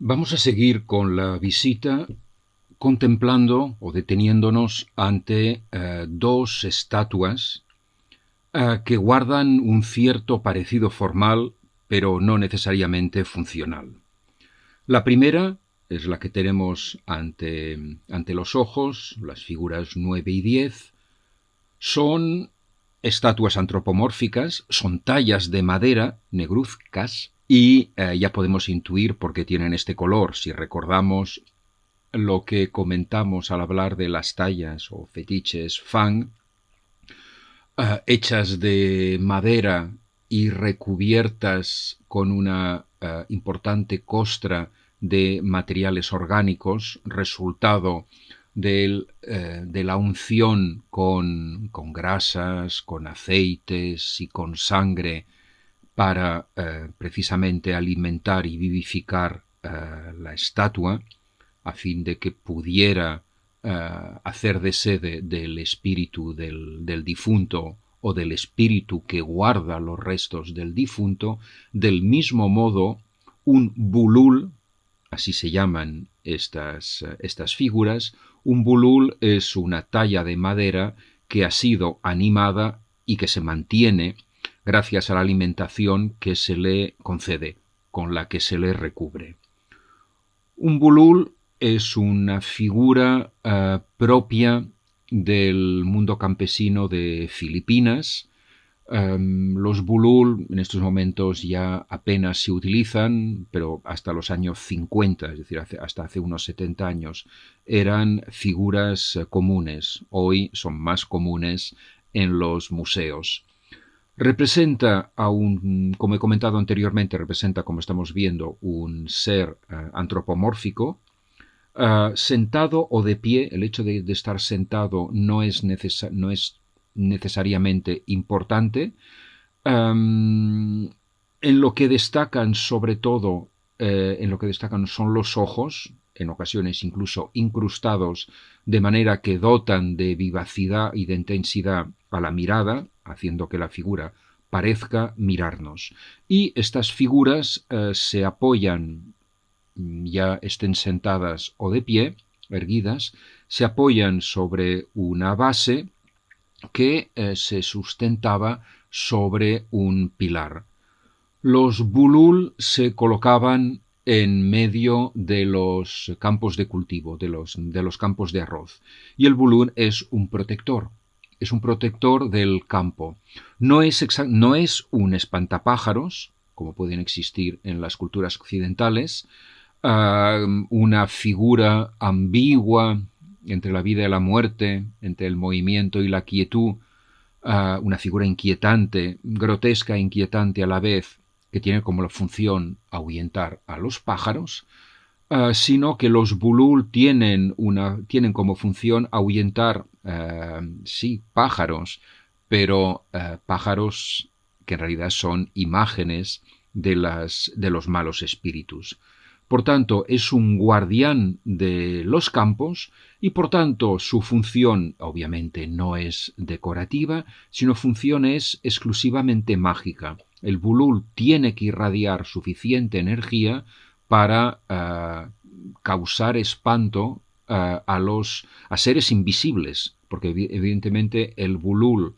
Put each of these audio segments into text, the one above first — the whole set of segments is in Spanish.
Vamos a seguir con la visita contemplando o deteniéndonos ante dos estatuas que guardan un cierto parecido formal, pero no necesariamente funcional. La primera es la que tenemos ante los ojos, las figuras 9 y 10. Son estatuas antropomórficas, son tallas de madera, negruzcas, y ya podemos intuir por qué tienen este color. Si recordamos lo que comentamos al hablar de las tallas o fetiches Fang, hechas de madera y recubiertas con una importante costra de materiales orgánicos, resultado de la unción con grasas, con aceites y con sangre para precisamente alimentar y vivificar la estatua, a fin de que pudiera hacer de sede del espíritu del difunto o del espíritu que guarda los restos del difunto. Del mismo modo, un bulul, así se llaman estas figuras, un bulul es una talla de madera que ha sido animada y que se mantiene gracias a la alimentación que se le concede, con la que se le recubre. Un bulul es una figura propia del mundo campesino de Filipinas. Los bulul en estos momentos ya apenas se utilizan, pero hasta los años 50, es decir, hasta hace unos 70 años, eran figuras comunes. Hoy son más comunes en los museos. Representa como he comentado anteriormente, representa, como estamos viendo, un ser antropomórfico, sentado o de pie. El hecho de estar sentado no es necesariamente importante. En lo que destacan, sobre todo, son los ojos, en ocasiones incluso incrustados, de manera que dotan de vivacidad y de intensidad a la mirada, haciendo que la figura parezca mirarnos. Y estas figuras se apoyan, ya estén sentadas o de pie, erguidas, se apoyan sobre una base que se sustentaba sobre un pilar. Los bulul se colocaban en medio de los campos de cultivo, de los campos de arroz. Y el bulul es un protector del campo. No es un espantapájaros, como pueden existir en las culturas occidentales, una figura ambigua entre la vida y la muerte, entre el movimiento y la quietud, una figura inquietante, grotesca e inquietante a la vez, que tiene como la función ahuyentar a los pájaros, sino que los bulul tienen como función ahuyentar, sí, pájaros, pero pájaros que en realidad son imágenes de los malos espíritus. Por tanto, es un guardián de los campos y, por tanto, su función obviamente no es decorativa, sino función es exclusivamente mágica. El bulul tiene que irradiar suficiente energía para causar espanto a seres invisibles, porque evidentemente el bulul,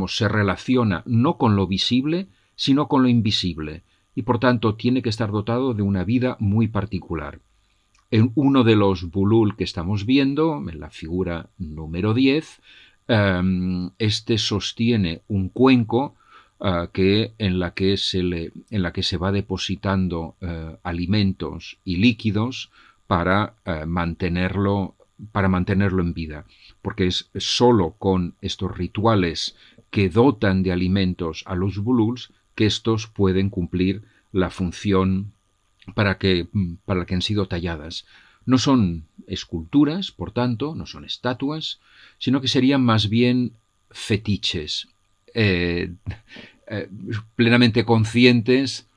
se relaciona no con lo visible, sino con lo invisible, y por tanto tiene que estar dotado de una vida muy particular. En uno de los bulul que estamos viendo, en la figura número 10, este sostiene un cuenco en la que se va depositando alimentos y líquidos para mantenerlo en vida, porque es solo con estos rituales que dotan de alimentos a los bululs que estos pueden cumplir la función para que han sido talladas. No son esculturas, por tanto, no son estatuas, sino que serían más bien fetiches, plenamente conscientes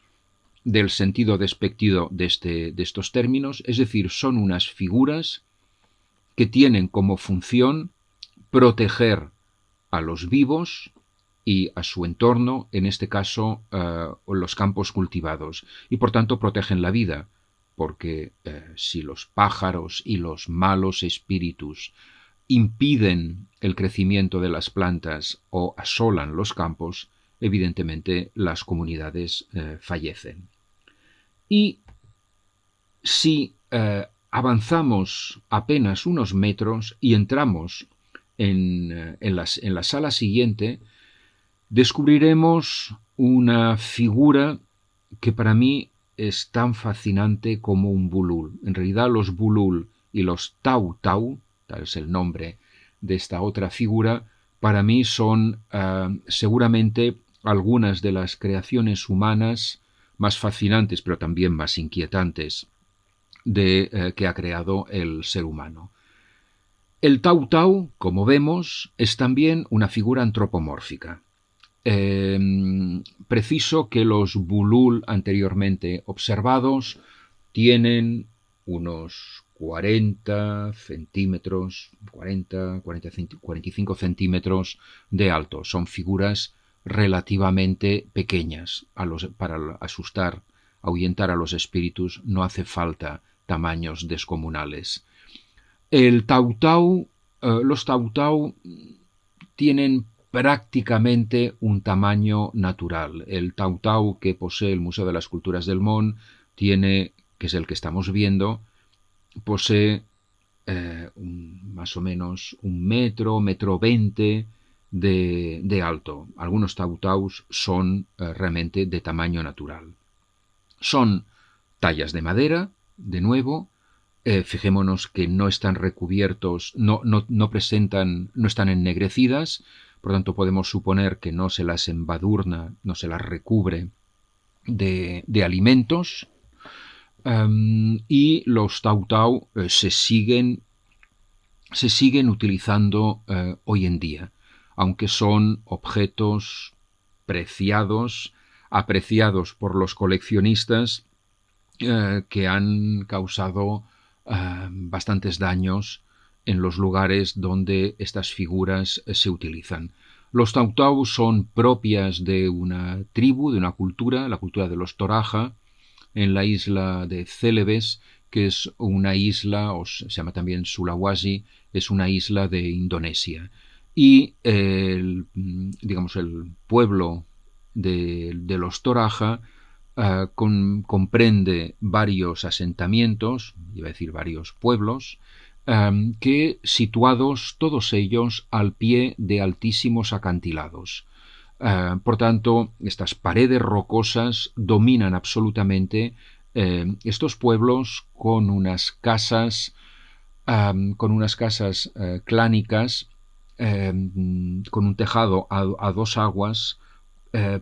del sentido despectivo de estos términos, es decir, son unas figuras que tienen como función proteger a los vivos y a su entorno, en este caso los campos cultivados, y por tanto protegen la vida, porque si los pájaros y los malos espíritus impiden el crecimiento de las plantas o asolan los campos, evidentemente las comunidades fallecen. Y si avanzamos apenas unos metros y entramos en la sala siguiente, descubriremos una figura que para mí es tan fascinante como un bulul. En realidad los bulul y los tau tau, tal es el nombre de esta otra figura, para mí son seguramente algunas de las creaciones humanas más fascinantes, pero también más inquietantes que ha creado el ser humano. El tau tau, como vemos, es también una figura antropomórfica. Preciso que los bulul anteriormente observados tienen unos 40 centímetros, 45 centímetros de alto. Son figuras relativamente pequeñas. Para ahuyentar a los espíritus no hace falta tamaños descomunales. Los tau tau tienen prácticamente un tamaño natural. El tau tau que posee el Museo de las Culturas del Món que es el que estamos viendo, posee más o menos 1 metro 20 de alto. Algunos tau taus son realmente de tamaño natural. Son tallas de madera, de nuevo. Fijémonos que no están recubiertos, no están ennegrecidas, por tanto podemos suponer que no se las embadurna, no se las recubre de alimentos. Y los tau tau se siguen utilizando hoy en día, aunque son objetos apreciados por los coleccionistas, que han causado bastantes daños en los lugares donde estas figuras se utilizan. Los tau tau son propias de una tribu, de una cultura, la cultura de los Toraja, en la isla de Celebes, que es una isla, se llama también Sulawesi, es una isla de Indonesia. Y el pueblo de los Toraja comprende varios asentamientos, iba a decir varios pueblos, que situados todos ellos al pie de altísimos acantilados. Por tanto, estas paredes rocosas dominan absolutamente estos pueblos con unas casas clánicas, con un tejado a 2 aguas,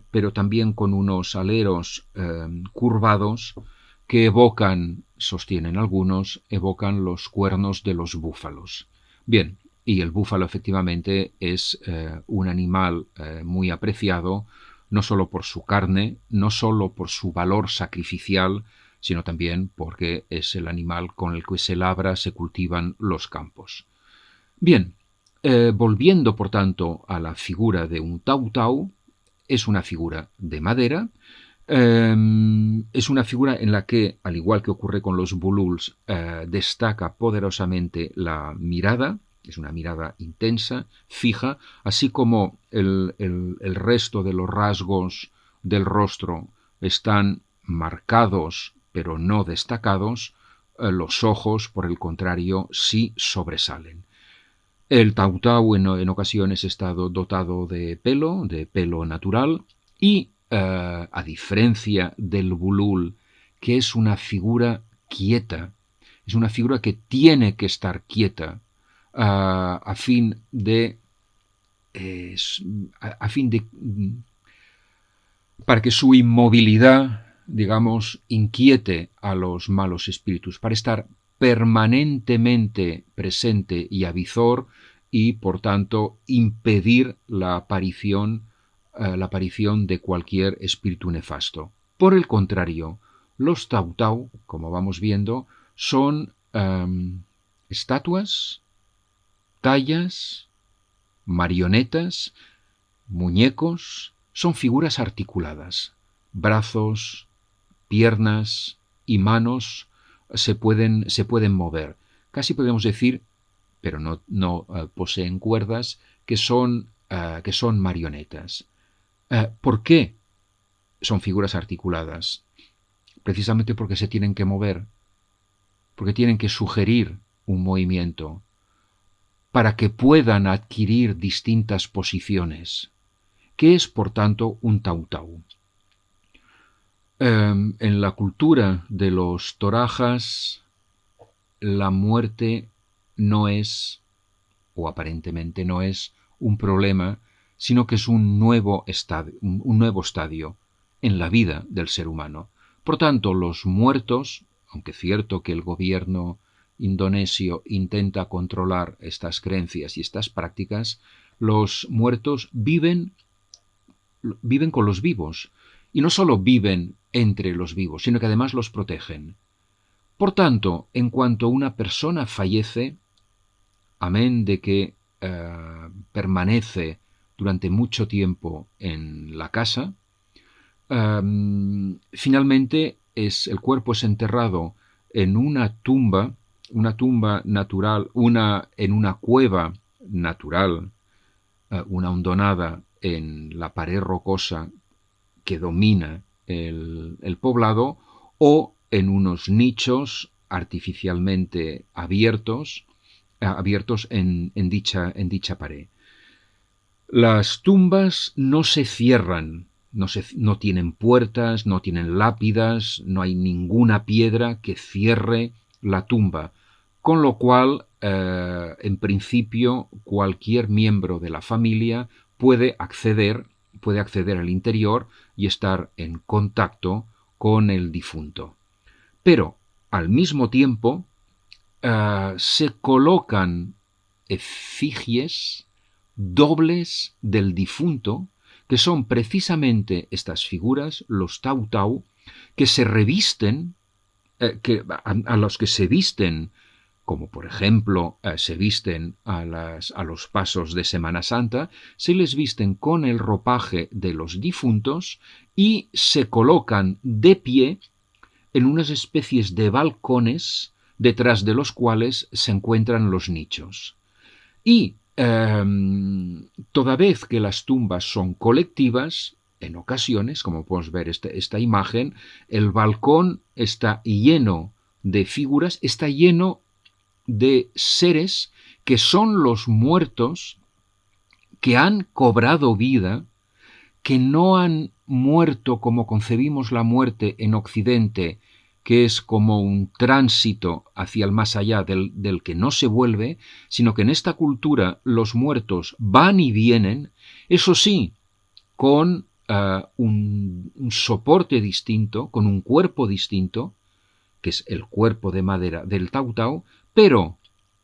pero también con unos aleros curvados que sostienen algunos, evocan los cuernos de los búfalos. Bien, y el búfalo efectivamente es un animal muy apreciado, no solo por su carne, no solo por su valor sacrificial, sino también porque es el animal con el que se labra, se cultivan los campos. Bien, volviendo por tanto a la figura de un tau tau, es una figura de madera, es una figura en la que, al igual que ocurre con los bululs, destaca poderosamente la mirada. Es una mirada intensa, fija, así como el resto de los rasgos del rostro están marcados pero no destacados. Los ojos, por el contrario, sí sobresalen. El tau tau en ocasiones está dotado de pelo natural, y a diferencia del bulul, que es una figura quieta, es una figura que tiene que estar quieta, para que su inmovilidad, digamos, inquiete a los malos espíritus, para estar permanentemente presente y avizor, y por tanto impedir la aparición de cualquier espíritu nefasto. Por el contrario, los tau tau, como vamos viendo, son estatuas, tallas, marionetas, muñecos, son figuras articuladas, brazos, piernas y manos se pueden mover. Casi podemos decir, pero no poseen cuerdas, que son marionetas. ¿Por qué son figuras articuladas? Precisamente porque se tienen que mover, porque tienen que sugerir un movimiento para que puedan adquirir distintas posiciones. ¿Qué es, por tanto, un tautau? En la cultura de los torajas, la muerte no es, o aparentemente no es, un problema, sino que es un nuevo estadio en la vida del ser humano. Por tanto, los muertos, aunque es cierto que el gobierno indonesio intenta controlar estas creencias y estas prácticas, los muertos viven con los vivos. Y no solo viven entre los vivos, sino que además los protegen. Por tanto, en cuanto una persona fallece, amén de que permanece durante mucho tiempo en la casa, finalmente el cuerpo es enterrado en una tumba natural, en una cueva natural, una hondonada en la pared rocosa que domina el poblado, o en unos nichos artificialmente abiertos en dicha pared. Las tumbas no se cierran, no tienen puertas, no tienen lápidas, no hay ninguna piedra que cierre la tumba, con lo cual, en principio, cualquier miembro de la familia puede acceder al interior y estar en contacto con el difunto. Pero, al mismo tiempo, se colocan efigies dobles del difunto, que son precisamente estas figuras, los tautau, que se revisten, a los que se visten, como por ejemplo se visten a los pasos de Semana Santa, se les visten con el ropaje de los difuntos y se colocan de pie en unas especies de balcones detrás de los cuales se encuentran los nichos. Y toda vez que las tumbas son colectivas, en ocasiones, como podemos ver esta imagen, el balcón está lleno de figuras, está lleno de seres que son los muertos, que han cobrado vida, que no han muerto como concebimos la muerte en Occidente, que es como un tránsito hacia el más allá del que no se vuelve, sino que en esta cultura los muertos van y vienen, eso sí, con un soporte distinto, con un cuerpo distinto, que es el cuerpo de madera del tautau, pero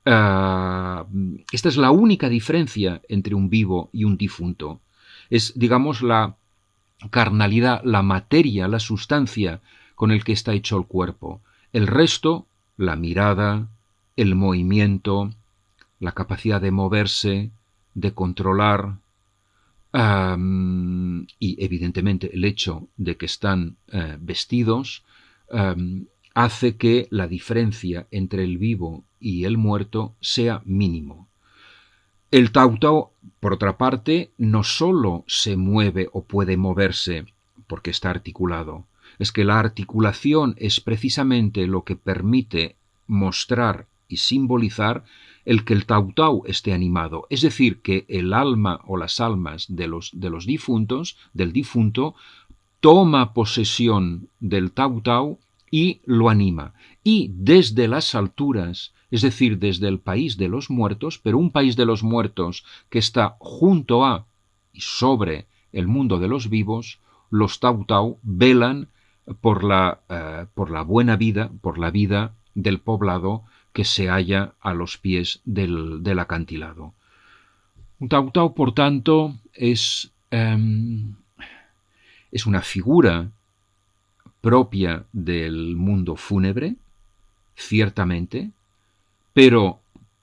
esta es la única diferencia entre un vivo y un difunto. Es, digamos, la carnalidad, la materia, la sustancia con el que está hecho el cuerpo. El resto, la mirada, el movimiento, la capacidad de moverse, de controlar, y evidentemente el hecho de que están vestidos, hace que la diferencia entre el vivo y el muerto sea mínimo. El tautau, por otra parte, no solo se mueve o puede moverse porque está articulado, es que la articulación es precisamente lo que permite mostrar y simbolizar el que el tautau esté animado, es decir, que el alma o las almas de los difuntos, del difunto, toma posesión del tautau y lo anima. Y desde las alturas, es decir, desde el país de los muertos, pero un país de los muertos que está junto a y sobre el mundo de los vivos, los tautau velan por la buena vida, por la vida del poblado que se halla a los pies del acantilado. Un tautau, por tanto, es una figura propia del mundo fúnebre, ciertamente, pero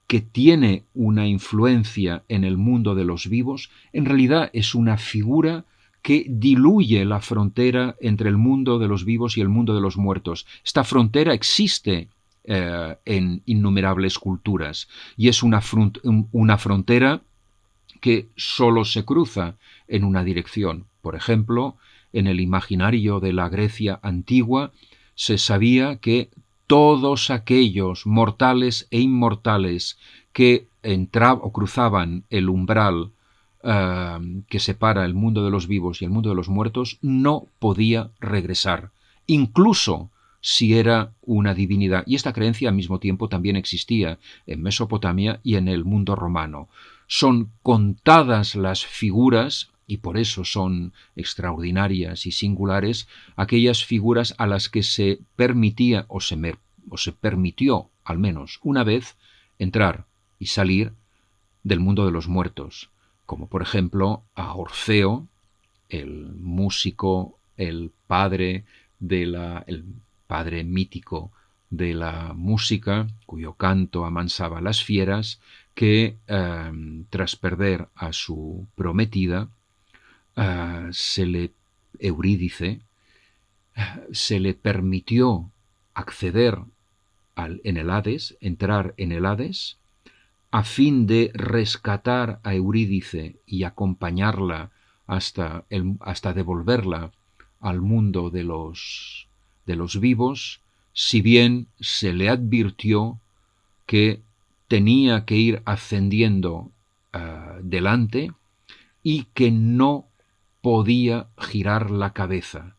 que tiene una influencia en el mundo de los vivos. En realidad es una figura que diluye la frontera entre el mundo de los vivos y el mundo de los muertos. Esta frontera existe en innumerables culturas y es una frontera que solo se cruza en una dirección. Por ejemplo, en el imaginario de la Grecia antigua se sabía que todos aquellos mortales e inmortales que entraban o cruzaban el umbral que separa el mundo de los vivos y el mundo de los muertos no podía regresar, incluso si era una divinidad. Y esta creencia al mismo tiempo también existía en Mesopotamia y en el mundo romano. Son contadas las figuras, y por eso son extraordinarias y singulares, aquellas figuras a las que se permitía o se permitió al menos una vez entrar y salir del mundo de los muertos, como por ejemplo a Orfeo, el músico, el padre mítico de la música, cuyo canto amansaba las fieras, que tras perder a su prometida, Eurídice, se le permitió acceder en el Hades, entrar en el Hades, a fin de rescatar a Eurídice y acompañarla hasta devolverla al mundo de los vivos, si bien se le advirtió que tenía que ir ascendiendo delante y que no podía girar la cabeza.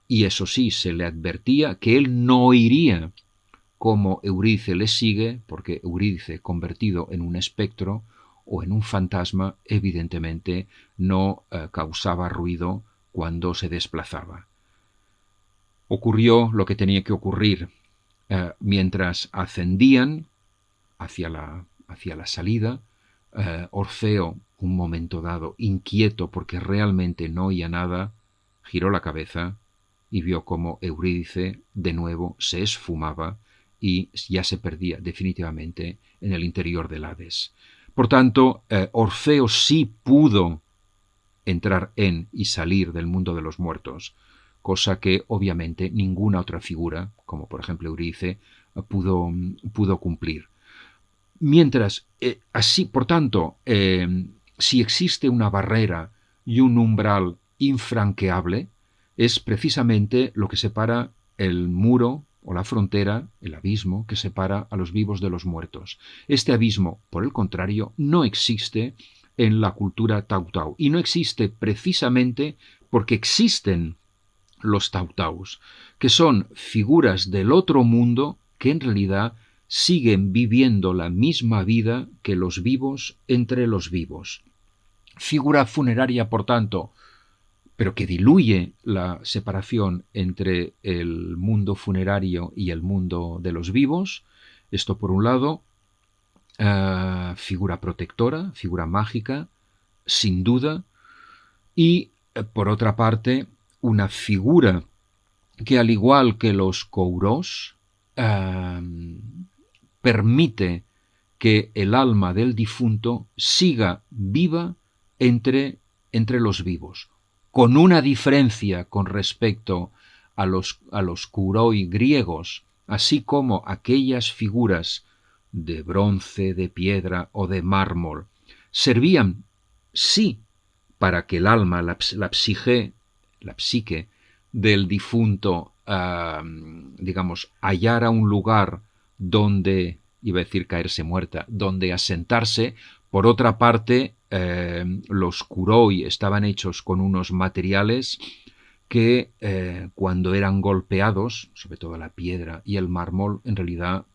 Y eso sí, se le advertía que él no iría como Eurídice le sigue, porque Eurídice, convertido en un espectro o en un fantasma, evidentemente no causaba ruido cuando se desplazaba. Ocurrió lo que tenía que ocurrir. Mientras ascendían hacia la salida, Orfeo, un momento dado, inquieto porque realmente no oía nada, giró la cabeza y vio cómo Eurídice de nuevo se esfumaba y ya se perdía definitivamente en el interior del Hades. Por tanto, Orfeo sí pudo entrar en y salir del mundo de los muertos, cosa que obviamente ninguna otra figura, como por ejemplo Eurídice, pudo cumplir. Mientras, así, por tanto, si existe una barrera y un umbral infranqueable, es precisamente lo que separa el muro o la frontera, el abismo, que separa a los vivos de los muertos. Este abismo, por el contrario, no existe en la cultura tautau, y no existe precisamente porque existen los tautaus, que son figuras del otro mundo que en realidad siguen viviendo la misma vida que los vivos entre los vivos. Figura funeraria, por tanto, pero que diluye la separación entre el mundo funerario y el mundo de los vivos. Esto por un lado, figura protectora, figura mágica, sin duda, y por otra parte, una figura que, al igual que los kouros, permite que el alma del difunto siga viva entre los vivos, con una diferencia con respecto a los kouroi griegos, así como aquellas figuras de bronce, de piedra o de mármol, servían, sí, para que el alma, la psique del difunto, digamos, hallara un lugar donde, iba a decir caerse muerta, donde asentarse. Por otra parte, los kuroi estaban hechos con unos materiales que cuando eran golpeados, sobre todo la piedra y el mármol, en realidad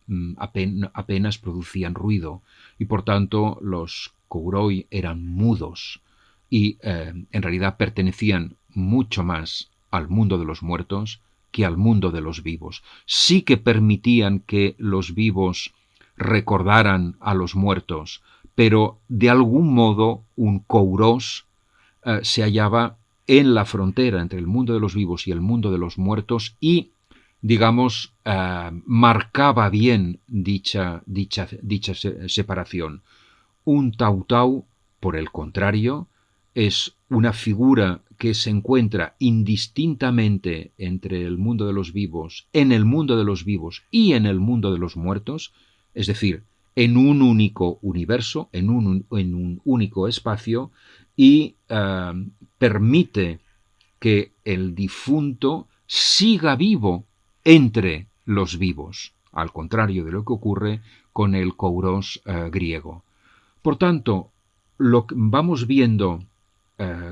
apenas producían ruido, y por tanto los kouroi eran mudos y en realidad pertenecían mucho más al mundo de los muertos que al mundo de los vivos. Sí que permitían que los vivos recordaran a los muertos, pero de algún modo un kouros se hallaba en la frontera entre el mundo de los vivos y el mundo de los muertos y, digamos, marcaba bien dicha separación. Un tautau, por el contrario, es una figura que se encuentra indistintamente entre el mundo de los vivos, en el mundo de los vivos y en el mundo de los muertos, es decir, en un único universo, en un único espacio, y permite que el difunto siga vivo entre los vivos, al contrario de lo que ocurre con el kouros griego. Por tanto, lo que vamos viendo,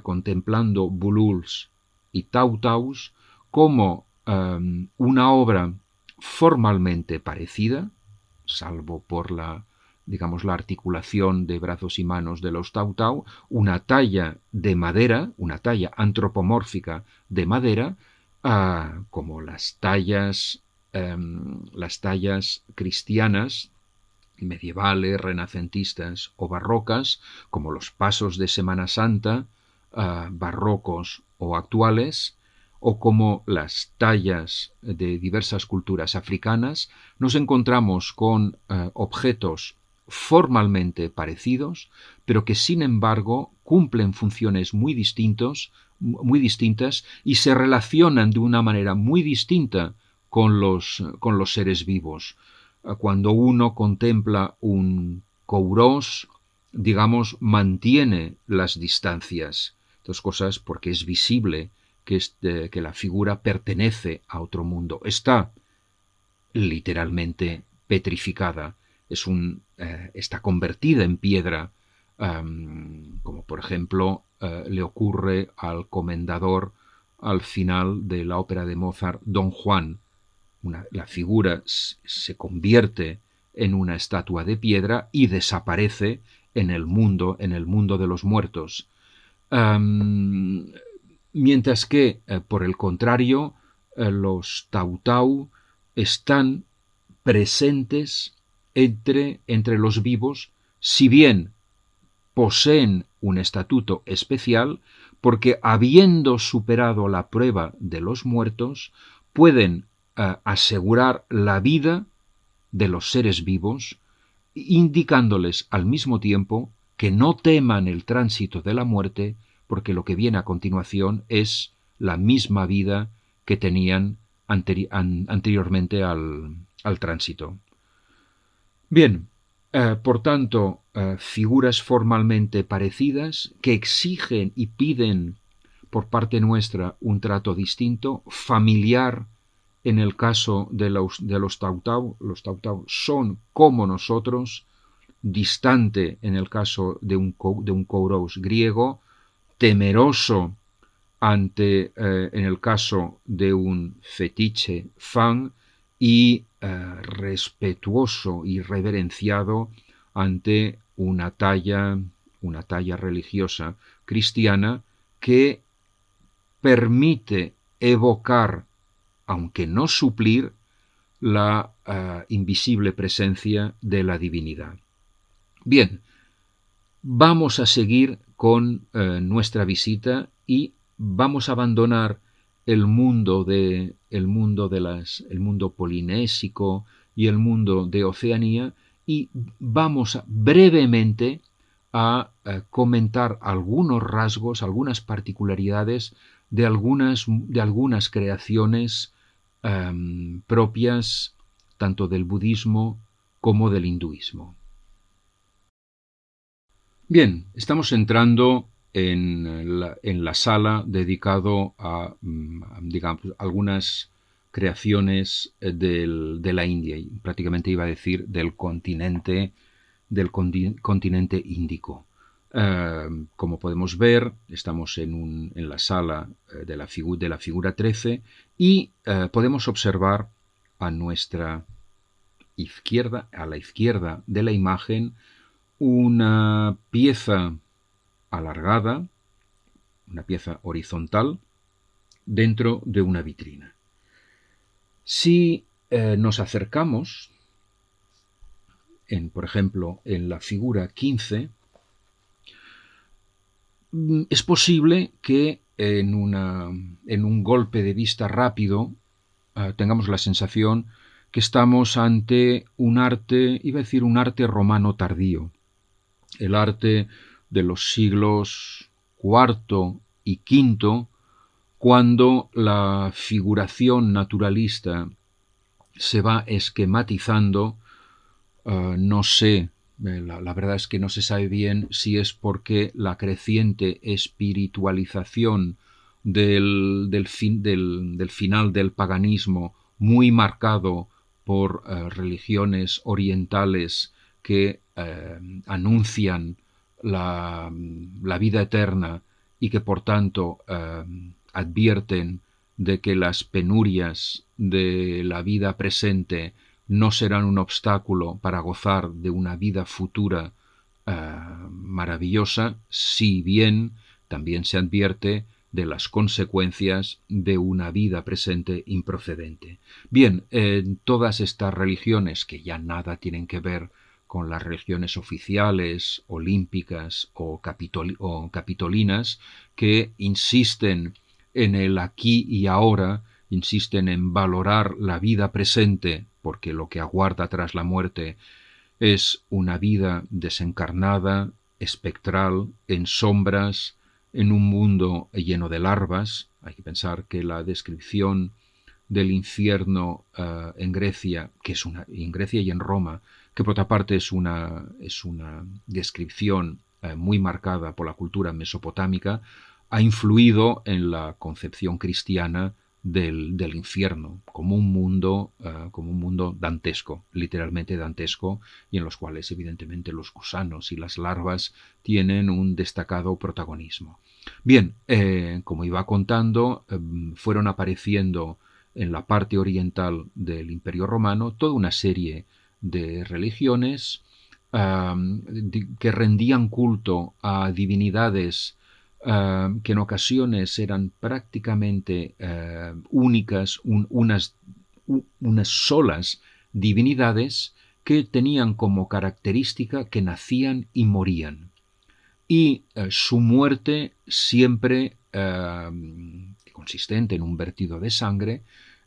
contemplando Bululs y Tautaus, como una obra formalmente parecida, salvo por la articulación de brazos y manos de los Tautau, una talla de madera, una talla antropomórfica de madera, como las tallas cristianas, medievales, renacentistas o barrocas, como los pasos de Semana Santa, barrocos o actuales, o como las tallas de diversas culturas africanas, nos encontramos con objetos formalmente parecidos, pero que sin embargo cumplen funciones muy distintas y se relacionan de una manera muy distinta con los seres vivos. Cuando uno contempla un kouros, mantiene las distancias. Dos cosas porque es visible que la figura pertenece a otro mundo. Está literalmente petrificada. Está convertida en piedra, como por ejemplo le ocurre al comendador al final de la ópera de Mozart, Don Juan. La figura se convierte en una estatua de piedra y desaparece en el mundo de los muertos. Mientras que, por el contrario, los Tautau están presentes entre los vivos, si bien poseen un estatuto especial, porque habiendo superado la prueba de los muertos, pueden asegurar la vida de los seres vivos, indicándoles al mismo tiempo que no teman el tránsito de la muerte, porque lo que viene a continuación es la misma vida que tenían anteriormente al tránsito. Bien, por tanto, figuras formalmente parecidas que exigen y piden por parte nuestra un trato distinto, familiar. En el caso de los Tautau son como nosotros, distante en el caso de un kouros griego, temeroso en el caso de un fetiche fan y respetuoso y reverenciado ante una talla religiosa cristiana que permite evocar, aunque no suplir, la invisible presencia de la divinidad. Bien, vamos a seguir con nuestra visita y vamos a abandonar el mundo polinésico y el mundo de Oceanía y vamos brevemente a comentar algunos rasgos, algunas particularidades de algunas creaciones propias tanto del budismo como del hinduismo. Bien, estamos entrando en la sala dedicado a algunas creaciones de la India, y prácticamente iba a decir del continente índico. Como podemos ver, estamos en la sala de la figura 13 y podemos observar a nuestra izquierda, a la izquierda de la imagen, una pieza alargada, una pieza horizontal, dentro de una vitrina. Si nos acercamos, por ejemplo, en la figura 15, es posible que en un golpe de vista rápido tengamos la sensación que estamos ante un arte romano tardío, el arte de los siglos IV y quinto, cuando la figuración naturalista se va esquematizando. No sé, la verdad es que no se sabe bien si es porque la creciente espiritualización del final del paganismo, muy marcado por religiones orientales que anuncian la vida eterna y que por tanto advierten de que las penurias de la vida presente no serán un obstáculo para gozar de una vida futura maravillosa, si bien también se advierte de las consecuencias de una vida presente improcedente. Bien, todas estas religiones, que ya nada tienen que ver con las religiones oficiales, olímpicas o capitolinas, que insisten en el aquí y ahora, insisten en valorar la vida presente, porque lo que aguarda tras la muerte es una vida desencarnada, espectral, en sombras, en un mundo lleno de larvas. Hay que pensar que la descripción del infierno en Grecia, en Grecia y en Roma, que por otra parte es una descripción muy marcada por la cultura mesopotámica, ha influido en la concepción cristiana del infierno como un mundo dantesco, literalmente dantesco, y en los cuales evidentemente los gusanos y las larvas tienen un destacado protagonismo. Bien, como iba contando, fueron apareciendo en la parte oriental del Imperio Romano toda una serie de religiones que rendían culto a divinidades que en ocasiones eran prácticamente únicas, unas solas divinidades que tenían como característica que nacían y morían. Y su muerte siempre consistente en un vertido de sangre,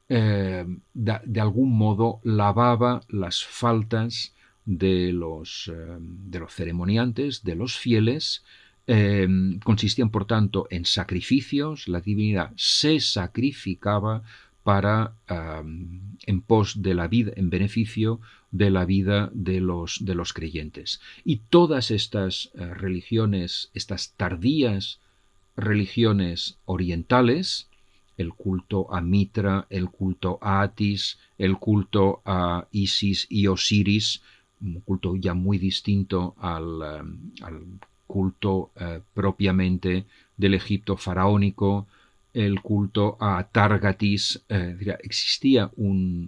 de algún modo lavaba las faltas de los ceremoniantes, de los fieles. Consistían, por tanto, en sacrificios. La divinidad se sacrificaba para en pos de la vida, en beneficio de la vida de los creyentes. Y todas estas religiones, estas tardías religiones orientales, el culto a Mitra, el culto a Atis, el culto a Isis y Osiris, un culto ya muy distinto al culto propiamente del Egipto faraónico, el culto a Targatis, existía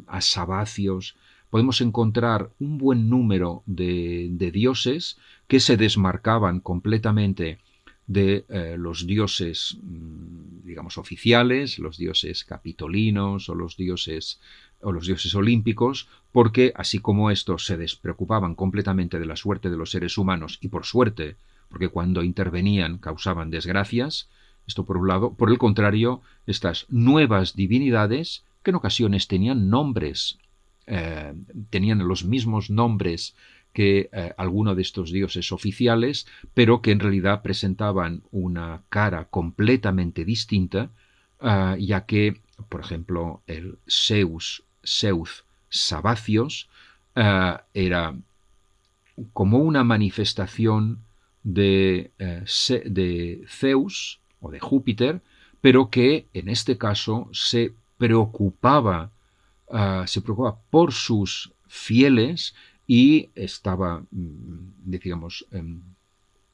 a Sabacios. Podemos encontrar un buen número de dioses que se desmarcaban completamente de los dioses, digamos, oficiales, los dioses capitolinos o los dioses olímpicos, porque así como estos se despreocupaban completamente de la suerte de los seres humanos, y por suerte, porque cuando intervenían causaban desgracias, esto por un lado. Por el contrario, estas nuevas divinidades, que en ocasiones tenían nombres, tenían los mismos nombres que alguno de estos dioses oficiales, pero que en realidad presentaban una cara completamente distinta, ya que, por ejemplo, el Zeus Sabacios era como una manifestación de Zeus o de Júpiter, pero que en este caso se preocupaba por sus fieles y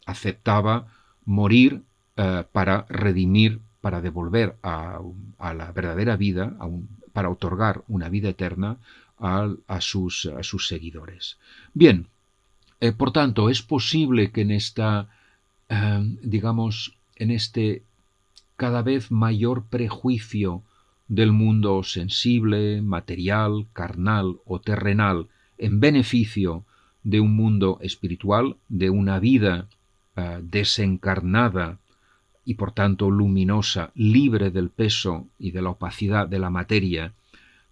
aceptaba morir para redimir, para devolver a la verdadera vida, para otorgar una vida eterna a sus seguidores. Bien, por tanto, es posible que en en este cada vez mayor prejuicio del mundo sensible, material, carnal o terrenal, en beneficio de un mundo espiritual, de una vida desencarnada y por tanto luminosa, libre del peso y de la opacidad de la materia,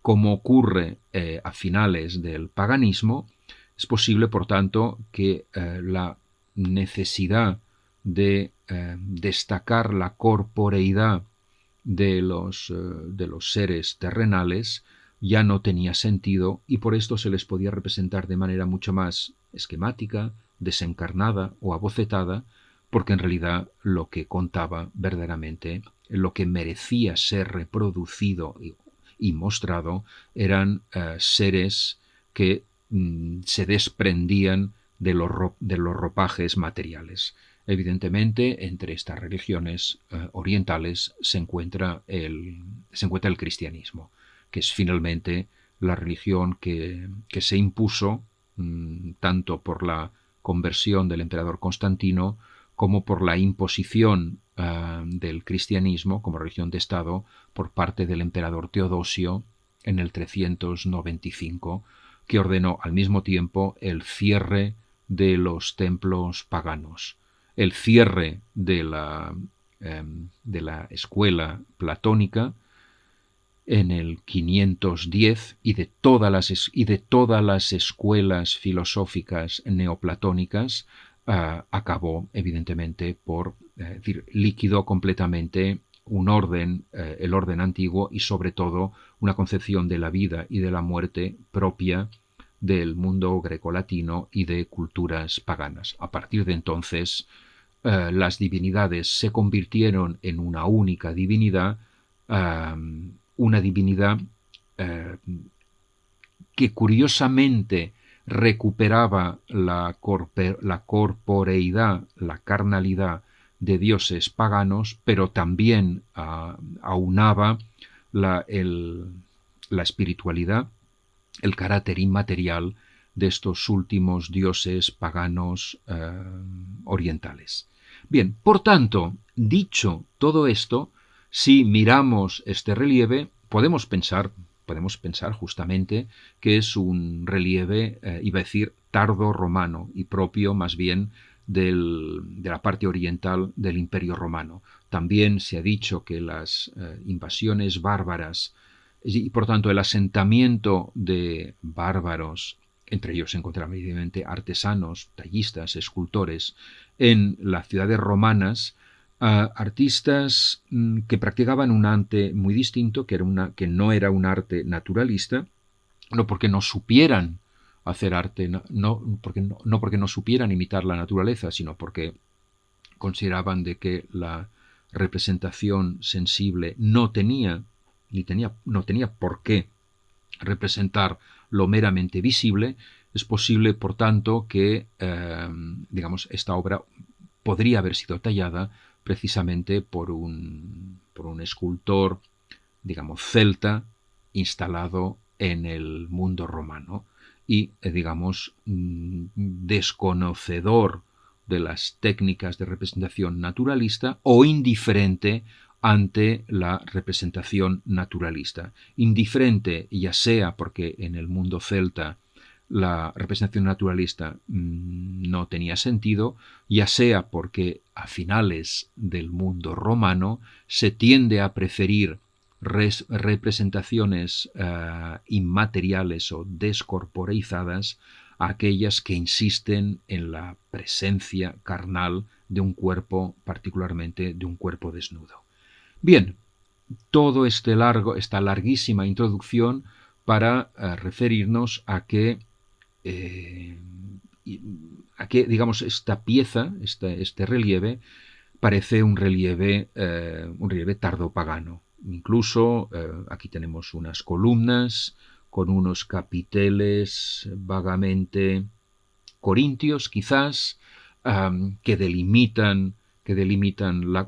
como ocurre a finales del paganismo. Es posible, por tanto, que la necesidad de destacar la corporeidad de los seres terrenales ya no tenía sentido, y por esto se les podía representar de manera mucho más esquemática, desencarnada o abocetada, porque en realidad lo que contaba verdaderamente, lo que merecía ser reproducido y mostrado, eran seres que se desprendían de los ropajes materiales. Evidentemente, entre estas religiones orientales se encuentra el cristianismo, que es finalmente la religión que se impuso tanto por la conversión del emperador Constantino como por la imposición del cristianismo como religión de Estado por parte del emperador Teodosio en el 395, que ordenó al mismo tiempo el cierre de los templos paganos, el cierre de la escuela platónica en el 510 y de todas las escuelas filosóficas neoplatónicas, acabó evidentemente por liquidó completamente un orden, el orden antiguo, y sobre todo una concepción de la vida y de la muerte propia del mundo grecolatino y de culturas paganas. A partir de entonces, las divinidades se convirtieron en una única divinidad, una divinidad que curiosamente recuperaba la corporeidad, la carnalidad de dioses paganos, pero también aunaba la espiritualidad, el carácter inmaterial de estos últimos dioses paganos orientales. Bien, por tanto, dicho todo esto, si miramos este relieve, podemos pensar justamente que es un relieve, iba a decir, tardo romano, y propio más bien de la parte oriental del Imperio Romano. También se ha dicho que las invasiones bárbaras y por tanto el asentamiento de bárbaros, entre ellos se encontraban evidentemente artesanos, tallistas, escultores, en las ciudades romanas, artistas que practicaban un arte muy distinto, que no era un arte naturalista, no porque no supieran hacer arte, no porque no supieran imitar la naturaleza, sino porque consideraban de que la representación sensible no tenía por qué representar lo meramente visible. Es posible, por tanto, que esta obra podría haber sido tallada precisamente por un escultor, celta, instalado en el mundo romano y, desconocedor de las técnicas de representación naturalista o indiferente ante la representación naturalista. Indiferente, ya sea porque en el mundo celta la representación naturalista no tenía sentido, ya sea porque a finales del mundo romano se tiende a preferir representaciones inmateriales o descorporeizadas a aquellas que insisten en la presencia carnal de un cuerpo, particularmente de un cuerpo desnudo. Bien, todo esta larguísima introducción para referirnos a que esta pieza, este relieve, parece un relieve tardopagano. Incluso aquí tenemos unas columnas con unos capiteles vagamente corintios, quizás, que delimitan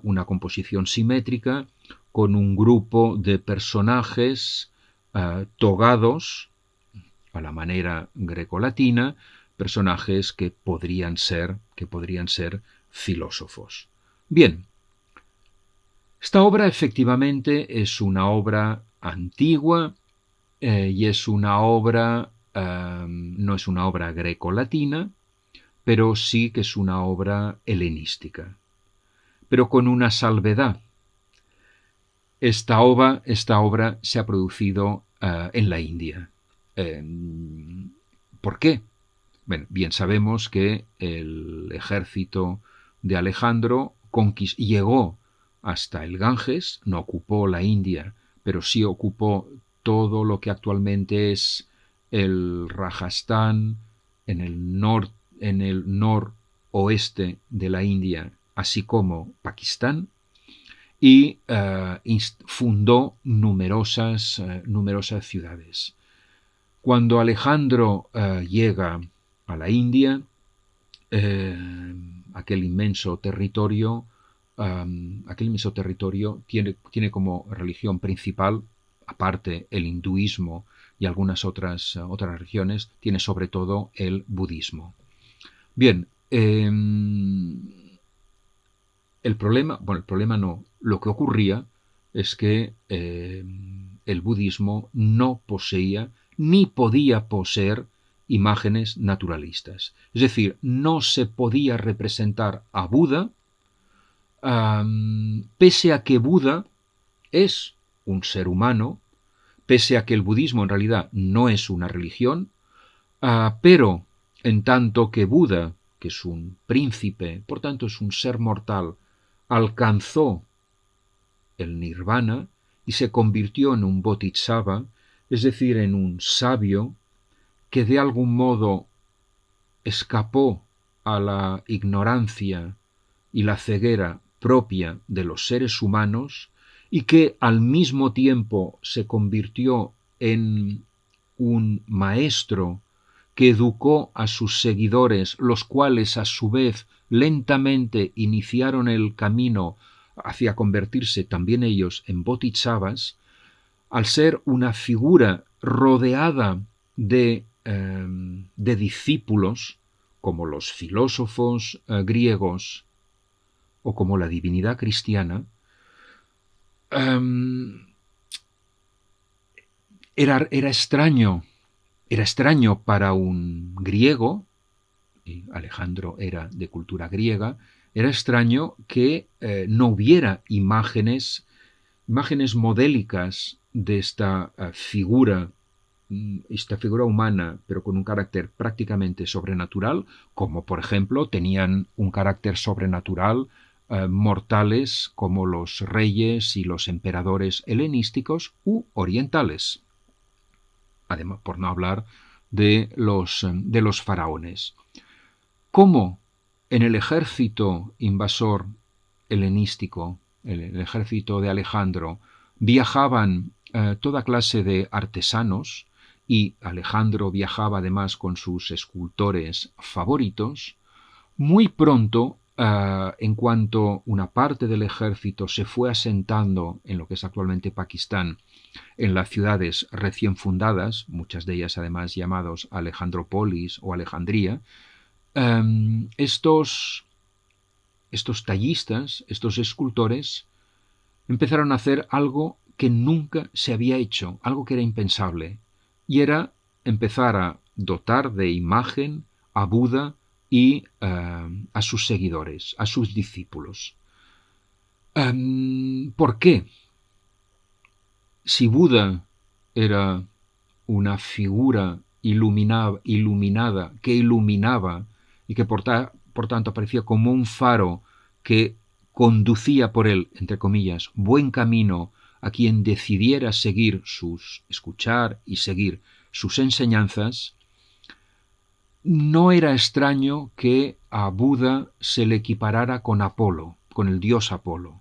una composición simétrica, con un grupo de personajes togados a la manera grecolatina, personajes que podrían ser filósofos. Bien, esta obra efectivamente es una obra antigua y es una obra, no es una obra grecolatina, pero sí que es una obra helenística, pero con una salvedad. Esta obra se ha producido en la India. ¿Por qué? Bueno, bien sabemos que el ejército de Alejandro llegó hasta el Ganges, no ocupó la India, pero sí ocupó todo lo que actualmente es el Rajasthan, en el noroeste de la India, así como Pakistán, y fundó numerosas ciudades. Cuando Alejandro llega a la India, aquel inmenso territorio tiene como religión principal, aparte el hinduismo y algunas otras religiones, tiene sobre todo el budismo. Bien, el problema no, lo que ocurría es que el budismo no poseía ni podía poseer imágenes naturalistas. Es decir, no se podía representar a Buda, pese a que Buda es un ser humano, pese a que el budismo en realidad no es una religión, pero en tanto que Buda, que es un príncipe, por tanto es un ser mortal, alcanzó el nirvana y se convirtió en un bodhisattva, es decir, en un sabio que de algún modo escapó a la ignorancia y la ceguera propia de los seres humanos y que al mismo tiempo se convirtió en un maestro que educó a sus seguidores, los cuales a su vez lentamente iniciaron el camino hacia convertirse también ellos en bodhisattvas, al ser una figura rodeada de discípulos, como los filósofos griegos o como la divinidad cristiana, era extraño para un griego, y Alejandro era de cultura griega, era extraño que no hubiera imágenes modélicas de esta figura humana, pero con un carácter prácticamente sobrenatural, como por ejemplo tenían un carácter sobrenatural mortales como los reyes y los emperadores helenísticos u orientales. Además, por no hablar de los faraones. ¿Cómo en el ejército invasor helenístico, el ejército de Alejandro, viajaban toda clase de artesanos, y Alejandro viajaba además con sus escultores favoritos? Muy pronto, en cuanto una parte del ejército se fue asentando en lo que es actualmente Pakistán, en las ciudades recién fundadas, muchas de ellas además llamados Alejandrópolis o Alejandría, estos tallistas, estos escultores, empezaron a hacer algo que nunca se había hecho, algo que era impensable, y era empezar a dotar de imagen a Buda y a sus seguidores, a sus discípulos. ¿Por qué? Si Buda era una figura iluminada que iluminaba y que por tanto aparecía como un faro que conducía por él, entre comillas, buen camino a quien decidiera escuchar y seguir sus enseñanzas, no era extraño que a Buda se le equiparara con Apolo, con el dios Apolo.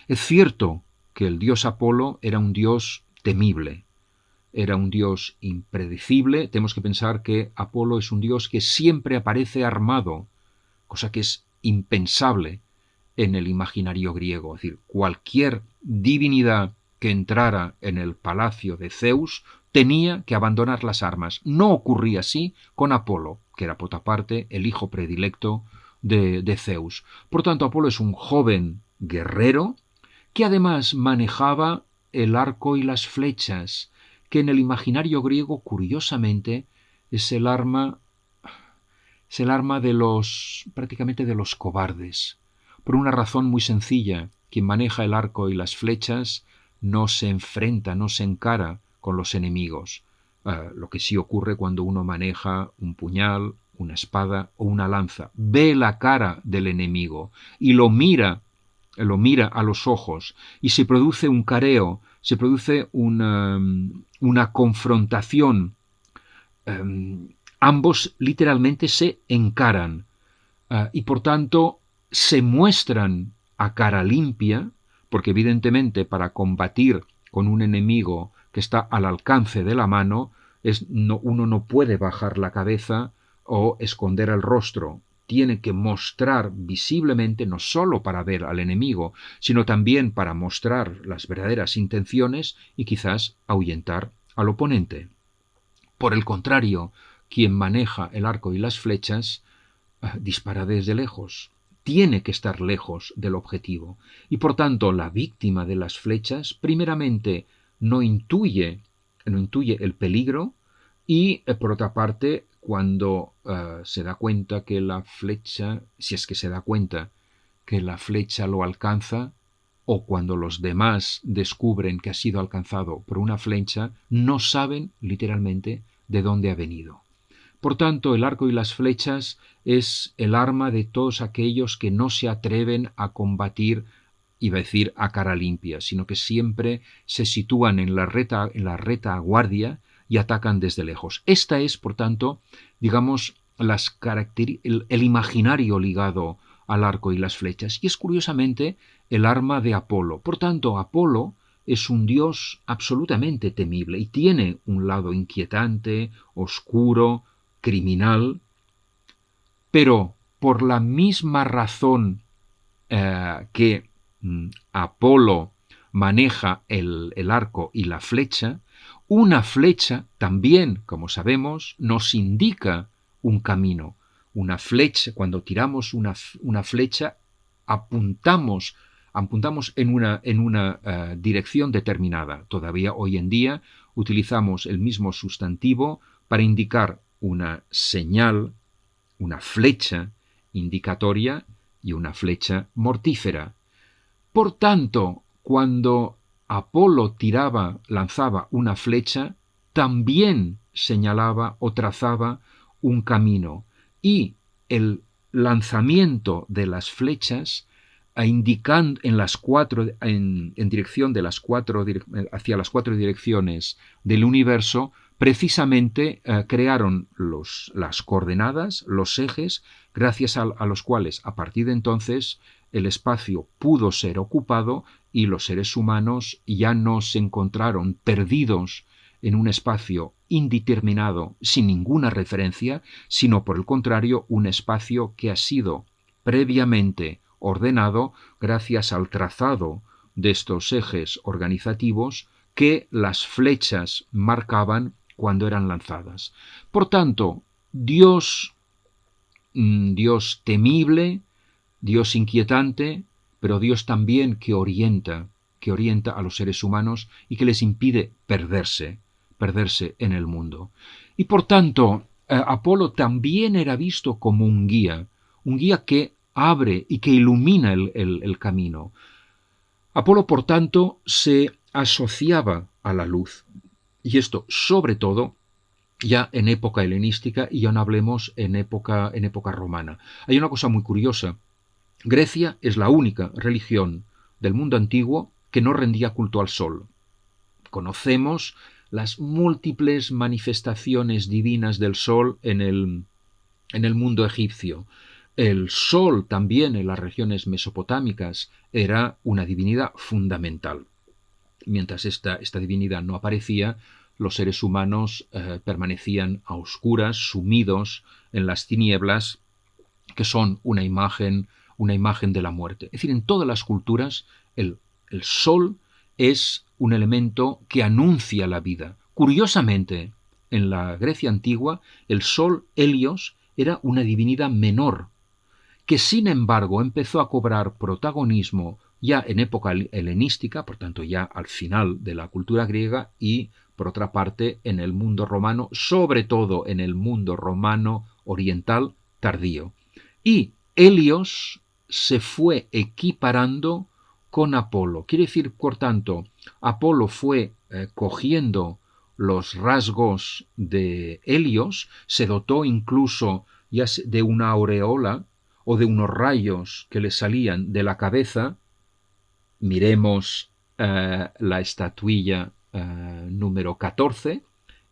Es cierto que el dios Apolo era un dios temible, era un dios impredecible. Tenemos que pensar que Apolo es un dios que siempre aparece armado, cosa que es impensable en el imaginario griego. Es decir, cualquier divinidad que entrara en el palacio de Zeus tenía que abandonar las armas. No ocurría así con Apolo, que era por otra parte el hijo predilecto de Zeus. Por tanto, Apolo es un joven guerrero que además manejaba el arco y las flechas, que en el imaginario griego, curiosamente, es el arma prácticamente de los cobardes. Por una razón muy sencilla: quien maneja el arco y las flechas no se enfrenta, no se encara con los enemigos. Lo que sí ocurre cuando uno maneja un puñal, una espada o una lanza, ve la cara del enemigo y lo mira a los ojos y se produce un careo, se produce una confrontación. Ambos literalmente se encaran y por tanto se muestran a cara limpia, porque evidentemente para combatir con un enemigo que está al alcance de la mano, uno no puede bajar la cabeza o esconder el rostro. Tiene que mostrar visiblemente, no solo para ver al enemigo, sino también para mostrar las verdaderas intenciones y quizás ahuyentar al oponente. Por el contrario, quien maneja el arco y las flechas dispara desde lejos. Tiene que estar lejos del objetivo. Y por tanto, la víctima de las flechas, primeramente, no intuye el peligro y, por otra parte, cuando se da cuenta que la flecha, si es que se da cuenta que la flecha lo alcanza, o cuando los demás descubren que ha sido alcanzado por una flecha, no saben literalmente de dónde ha venido. Por tanto, el arco y las flechas es el arma de todos aquellos que no se atreven a combatir, iba a decir a cara limpia, sino que siempre se sitúan en la retaguardia y atacan desde lejos. Esta es, por tanto, digamos, el imaginario ligado al arco y las flechas, y es curiosamente el arma de Apolo. Por tanto, Apolo es un dios absolutamente temible y tiene un lado inquietante, oscuro, criminal, pero por la misma razón que Apolo maneja el arco y la flecha, una flecha también, como sabemos, nos indica un camino. Una flecha, cuando tiramos una flecha, apuntamos en una dirección determinada. Todavía hoy en día utilizamos el mismo sustantivo para indicar una señal, una flecha indicatoria y una flecha mortífera. Por tanto, cuando Apolo lanzaba una flecha, también señalaba o trazaba un camino, y el lanzamiento de las flechas indicando en dirección de hacia las cuatro direcciones del universo, precisamente crearon las coordenadas, los ejes, gracias a los cuales a partir de entonces el espacio pudo ser ocupado y los seres humanos ya no se encontraron perdidos en un espacio indeterminado sin ninguna referencia, sino por el contrario un espacio que ha sido previamente ordenado gracias al trazado de estos ejes organizativos que las flechas marcaban cuando eran lanzadas. Por tanto, Dios temible, Dios inquietante, pero Dios también que orienta a los seres humanos y que les impide perderse en el mundo. Y por tanto, Apolo también era visto como un guía que abre y que ilumina el camino. Apolo, por tanto, se asociaba a la luz. Y esto, sobre todo, ya en época helenística y ya no hablemos en época romana. Hay una cosa muy curiosa. Grecia es la única religión del mundo antiguo que no rendía culto al sol. Conocemos las múltiples manifestaciones divinas del sol en el mundo egipcio. El sol también en las regiones mesopotámicas era una divinidad fundamental. Mientras esta divinidad no aparecía, los seres humanos permanecían a oscuras, sumidos en las tinieblas, que son una imagen de la muerte. Es decir, en todas las culturas el sol es un elemento que anuncia la vida. Curiosamente, en la Grecia antigua, el sol, Helios, era una divinidad menor, que sin embargo empezó a cobrar protagonismo ya en época helenística, por tanto ya al final de la cultura griega, y por otra parte en el mundo romano, sobre todo en el mundo romano oriental tardío. Y Helios se fue equiparando con Apolo. Quiere decir, por tanto, Apolo fue cogiendo los rasgos de Helios, se dotó incluso de una aureola o de unos rayos que le salían de la cabeza. Miremos la estatuilla número 14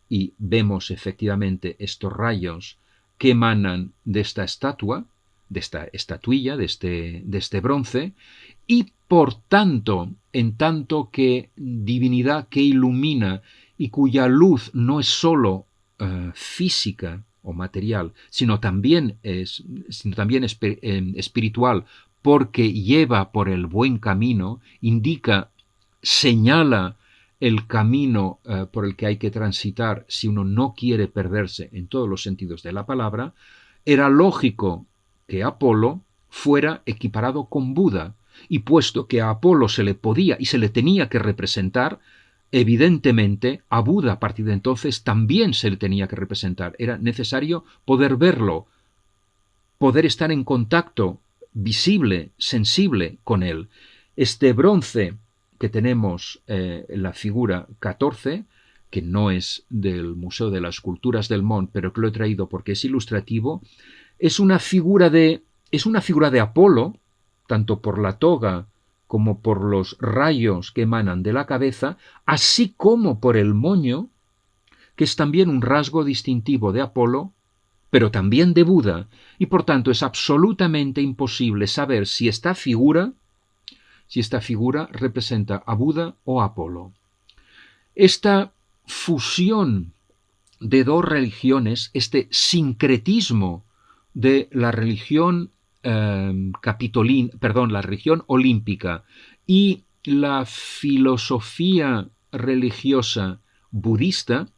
y vemos efectivamente estos rayos que emanan de esta estatua, de esta estatuilla, de este bronce, y por tanto, en tanto que divinidad que ilumina y cuya luz no es sólo física o material, sino también espiritual, porque lleva por el buen camino, indica, señala el camino por el que hay que transitar si uno no quiere perderse en todos los sentidos de la palabra, era lógico que Apolo fuera equiparado con Buda, y puesto que a Apolo se le podía y se le tenía que representar, evidentemente a Buda a partir de entonces también se le tenía que representar. Era necesario poder verlo, poder estar en contacto visible, sensible con él. Este bronce que tenemos en la figura 14, que no es del Museo de las Esculturas del Mont, pero que lo he traído porque es ilustrativo, es una figura de Apolo, tanto por la toga como por los rayos que emanan de la cabeza, así como por el moño, que es también un rasgo distintivo de Apolo, pero también de Buda, y por tanto es absolutamente imposible saber si esta figura representa a Buda o a Apolo. Esta fusión de dos religiones, este sincretismo de la religión la religión olímpica y la filosofía religiosa budista,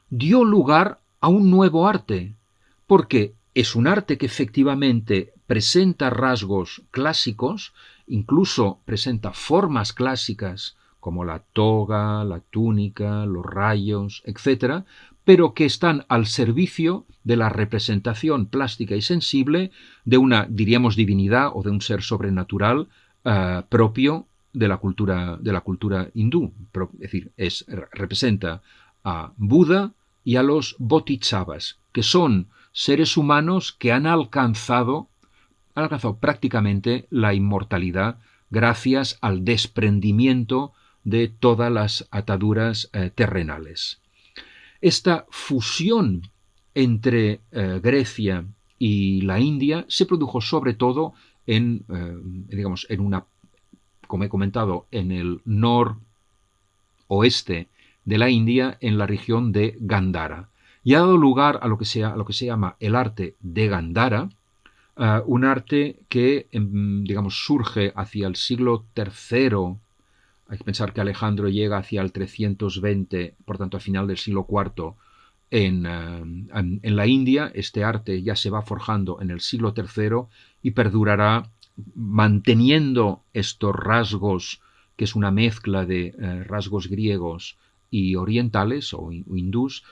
dio lugar a un nuevo arte, porque es un arte que efectivamente presenta rasgos clásicos, incluso presenta formas clásicas como la toga, la túnica, los rayos, etc., pero que están al servicio de la representación plástica y sensible de una, diríamos, divinidad o de un ser sobrenatural propio de la cultura hindú. Es decir, representa a Buda y a los bodhisattvas, que son seres humanos que han alcanzado prácticamente la inmortalidad gracias al desprendimiento de todas las ataduras terrenales. Esta fusión entre Grecia y la India se produjo sobre todo como he comentado, en el noroeste de la India, en la región de Gandhara, y ha dado lugar a lo que se llama el arte de Gandhara, un arte que surge hacia el siglo III. Hay que pensar que Alejandro llega hacia el 320, por tanto, al final del siglo IV en la India. Este arte ya se va forjando en el siglo III y perdurará manteniendo estos rasgos, que es una mezcla de rasgos griegos y orientales o hindús,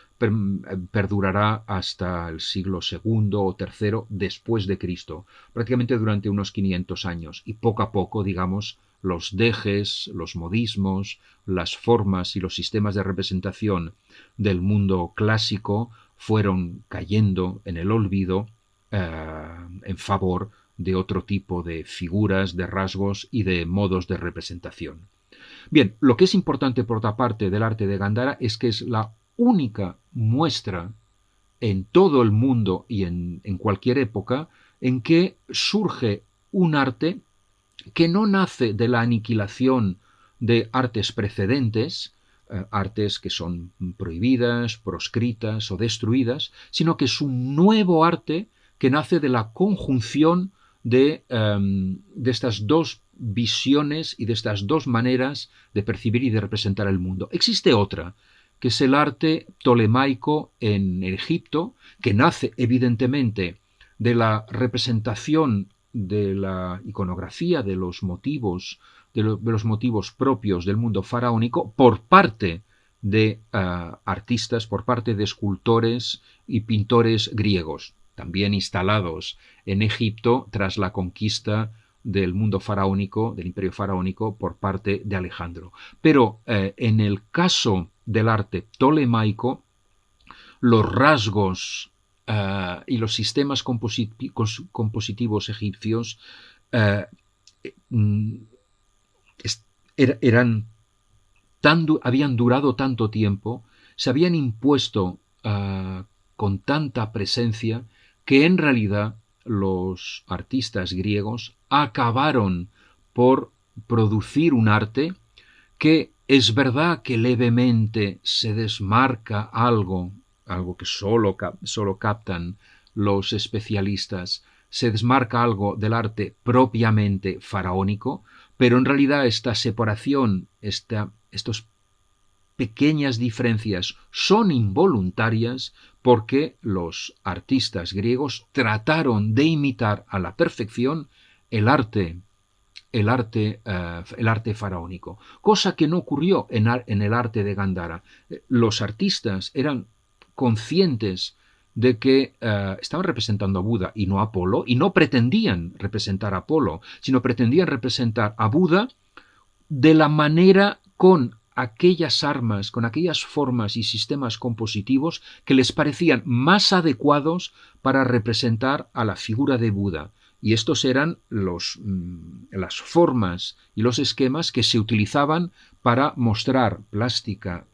perdurará hasta el siglo II o III después de Cristo, prácticamente durante unos 500 años, y poco a poco, digamos, los dejes, los modismos, las formas y los sistemas de representación del mundo clásico fueron cayendo en el olvido en favor de otro tipo de figuras, de rasgos y de modos de representación. Bien, lo que es importante por otra parte del arte de Gandhara es que es la única muestra en todo el mundo y en cualquier época en que surge un arte que no nace de la aniquilación de artes precedentes, artes que son prohibidas, proscritas o destruidas, sino que es un nuevo arte que nace de la conjunción de estas dos visiones y de estas dos maneras de percibir y de representar el mundo. Existe otra, que es el arte tolemaico en Egipto, que nace evidentemente de la representación de la iconografía, de los motivos propios del mundo faraónico por parte de artistas, por parte de escultores y pintores griegos, también instalados en Egipto tras la conquista del mundo faraónico, del imperio faraónico, por parte de Alejandro. Pero en el caso del arte tolemaico, los rasgos y los sistemas compositivos egipcios eran habían durado tanto tiempo, se habían impuesto con tanta presencia, que en realidad los artistas griegos acabaron por producir un arte que es verdad que levemente se desmarca algo que solo captan los especialistas, se desmarca algo del arte propiamente faraónico, pero en realidad esta separación, estas pequeñas diferencias son involuntarias porque los artistas griegos trataron de imitar a la perfección el arte faraónico, cosa que no ocurrió en el arte de Gandhara. Los artistas eran conscientes de que estaban representando a Buda y no a Apolo, y no pretendían representar a Apolo, sino pretendían representar a Buda de la manera, con aquellas armas, con aquellas formas y sistemas compositivos que les parecían más adecuados para representar a la figura de Buda. Y estos eran las formas y los esquemas que se utilizaban para mostrar plástica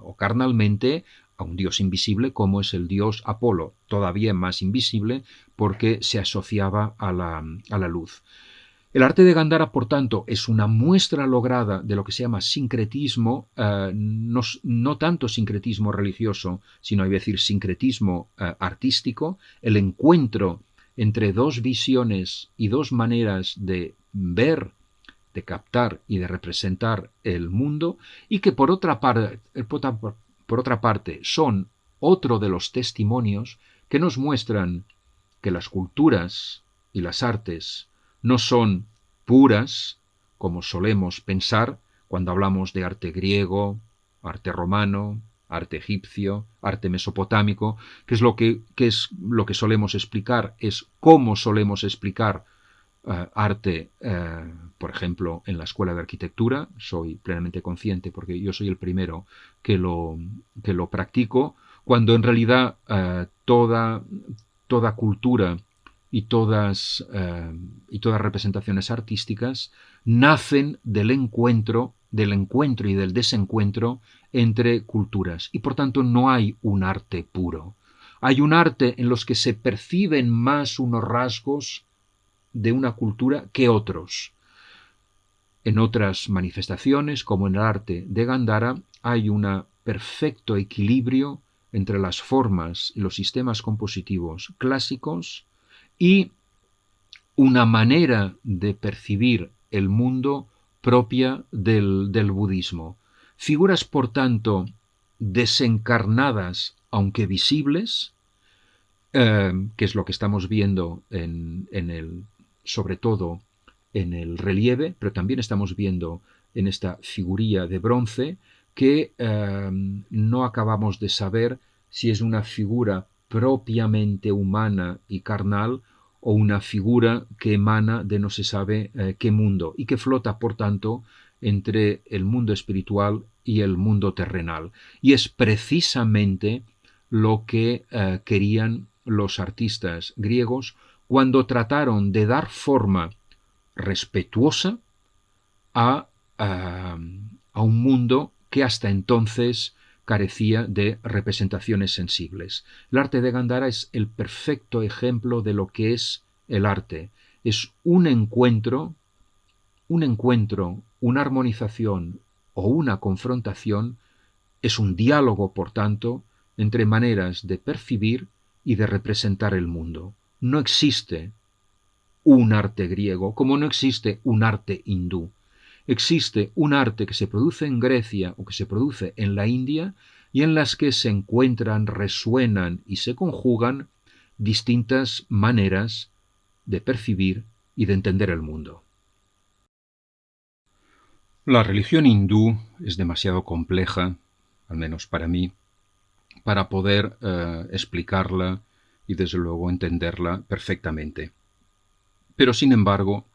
o carnalmente a un dios invisible como es el dios Apolo, todavía más invisible porque se asociaba a la luz. El arte de Gandhara, por tanto, es una muestra lograda de lo que se llama sincretismo, no tanto sincretismo religioso, sino, hay que decir, sincretismo artístico, el encuentro entre dos visiones y dos maneras de ver, de captar y de representar el mundo, y que por otra parte son otro de los testimonios que nos muestran que las culturas y las artes no son puras, como solemos pensar cuando hablamos de arte griego, arte romano, arte egipcio, arte mesopotámico, que es lo que solemos explicar, es cómo solemos explicar arte, por ejemplo, en la escuela de arquitectura. Soy plenamente consciente porque yo soy el primero que lo practico, cuando en realidad toda cultura y todas representaciones artísticas nacen del encuentro y del desencuentro entre culturas, y por tanto no hay un arte puro. Hay un arte en los que se perciben más unos rasgos de una cultura que otros. En otras manifestaciones, como en el arte de Gandhara, hay un perfecto equilibrio entre las formas y los sistemas compositivos clásicos y una manera de percibir el mundo propia del budismo. Figuras, por tanto, desencarnadas, aunque visibles, que es lo que estamos viendo sobre todo en el relieve, pero también estamos viendo en esta figurilla de bronce que no acabamos de saber si es una figura propiamente humana y carnal o una figura que emana de no se sabe qué mundo y que flota, por tanto, entre el mundo espiritual y el mundo terrenal. Y es precisamente lo que querían los artistas griegos cuando trataron de dar forma respetuosa a un mundo que hasta entonces carecía de representaciones sensibles. El arte de Gandhara es el perfecto ejemplo de lo que es el arte. Es un encuentro, una armonización o una confrontación, es un diálogo, por tanto, entre maneras de percibir y de representar el mundo. No existe un arte griego como no existe un arte hindú. Existe un arte que se produce en Grecia o que se produce en la India y en las que se encuentran, resuenan y se conjugan distintas maneras de percibir y de entender el mundo. La religión hindú es demasiado compleja, al menos para mí, para poder explicarla y desde luego entenderla perfectamente. Pero sin embargo,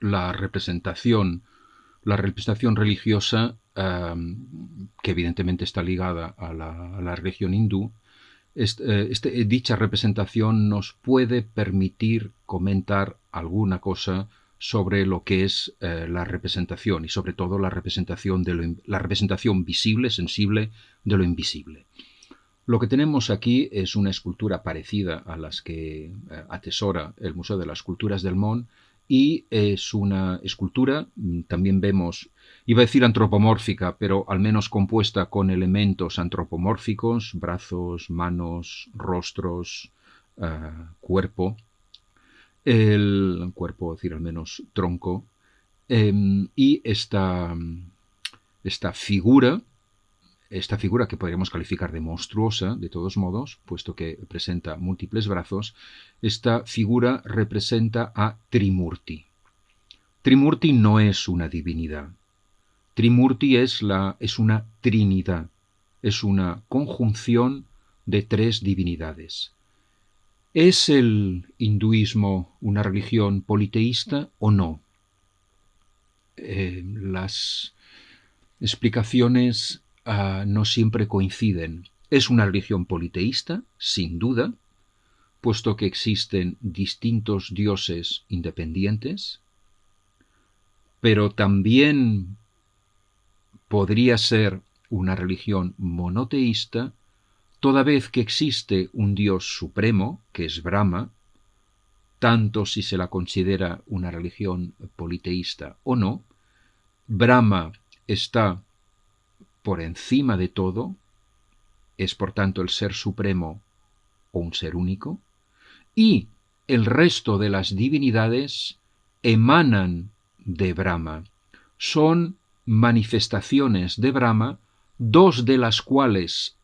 la representación religiosa, que evidentemente está ligada a la religión hindú, dicha representación nos puede permitir comentar alguna cosa sobre lo que es la representación y sobre todo la representación visible, sensible de lo invisible. Lo que tenemos aquí es una escultura parecida a las que atesora el Museo de las Esculturas del Món, y es una escultura, también vemos, iba a decir antropomórfica, pero al menos compuesta con elementos antropomórficos, brazos, manos, rostros, cuerpo, el cuerpo, es decir, al menos tronco, y esta figura que podríamos calificar de monstruosa, de todos modos, puesto que presenta múltiples brazos, esta figura representa a Trimurti. Trimurti no es una divinidad. Trimurti es una trinidad, es una conjunción de tres divinidades. ¿Es el hinduismo una religión politeísta o no? Las explicaciones no siempre coinciden. Es una religión politeísta, sin duda, puesto que existen distintos dioses independientes, pero también podría ser una religión monoteísta, toda vez que existe un dios supremo, que es Brahma, tanto si se la considera una religión politeísta o no. Brahma está por encima de todo, es por tanto el ser supremo o un ser único, y el resto de las divinidades emanan de Brahma. Son manifestaciones de Brahma, dos de las cuales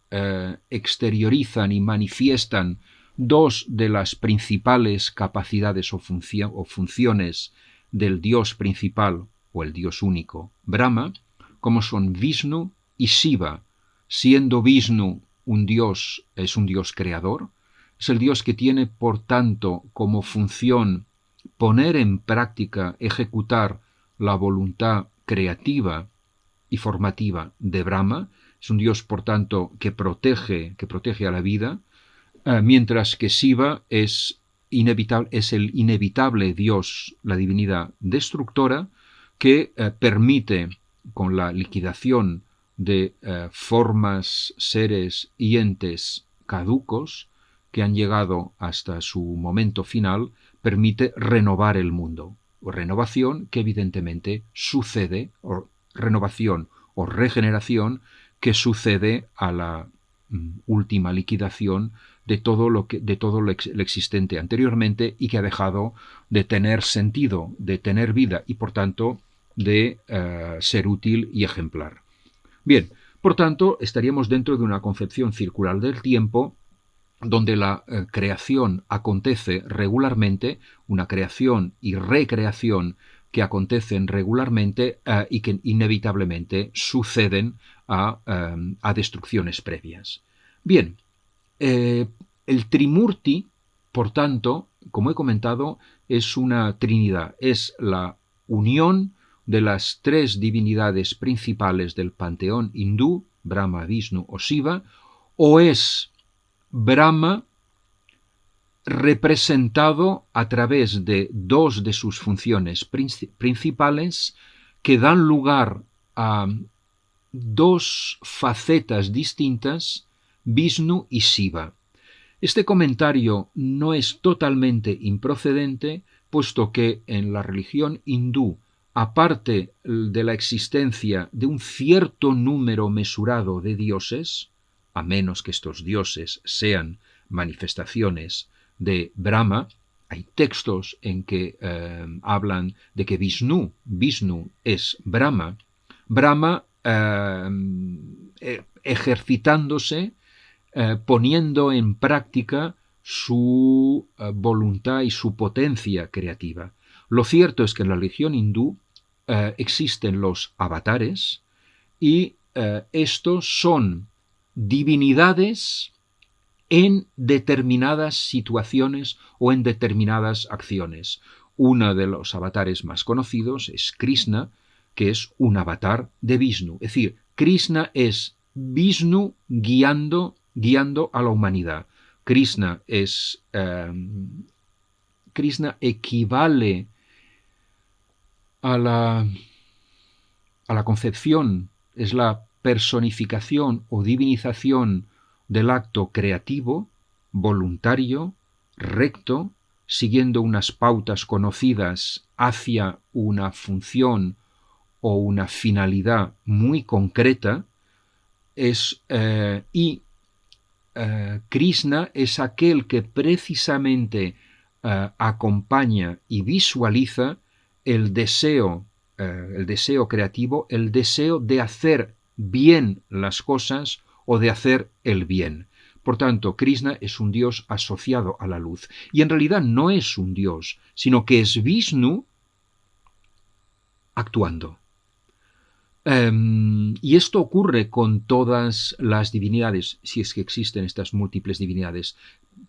exteriorizan y manifiestan dos de las principales capacidades o funciones del dios principal o el dios único, Brahma, como son Vishnu y Shiva. Siendo Vishnu es un dios creador, es el dios que tiene, por tanto, como función poner en práctica, ejecutar la voluntad creativa y formativa de Brahma. Es un dios, por tanto, que protege a la vida, mientras que Shiva es el inevitable dios, la divinidad destructora, que permite, con la liquidación de formas, seres y entes caducos que han llegado hasta su momento final, permite renovar el mundo. Renovación que evidentemente sucede, o renovación o regeneración que sucede a la última liquidación de todo lo existente anteriormente y que ha dejado de tener sentido, de tener vida y por tanto de ser útil y ejemplar. Bien, por tanto, estaríamos dentro de una concepción circular del tiempo donde la creación acontece regularmente, una creación y recreación que acontecen regularmente y que inevitablemente suceden a destrucciones previas. Bien, el Trimurti, por tanto, como he comentado, es una trinidad, es la unión de las tres divinidades principales del panteón hindú, Brahma, Vishnu o Shiva, o es Brahma representado a través de dos de sus funciones principales que dan lugar a dos facetas distintas, Vishnu y Shiva. Este comentario no es totalmente improcedente, puesto que en la religión hindú, aparte de la existencia de un cierto número mesurado de dioses, a menos que estos dioses sean manifestaciones de Brahma, hay textos en que hablan de que Vishnu es Brahma, ejercitándose, poniendo en práctica su voluntad y su potencia creativa. Lo cierto es que en la religión hindú existen los avatares y estos son divinidades en determinadas situaciones o en determinadas acciones. Uno de los avatares más conocidos es Krishna, que es un avatar de Vishnu. Es decir, Krishna es Vishnu guiando guiando a la humanidad. Krishna equivale a la concepción, es la personificación o divinización del acto creativo, voluntario, recto, siguiendo unas pautas conocidas hacia una función o una finalidad muy concreta, Krishna es aquel que precisamente acompaña y visualiza el deseo creativo, el deseo de hacer bien las cosas o de hacer el bien. Por tanto, Krishna es un dios asociado a la luz. Y en realidad no es un dios, sino que es Vishnu actuando. Y esto ocurre con todas las divinidades, si es que existen estas múltiples divinidades.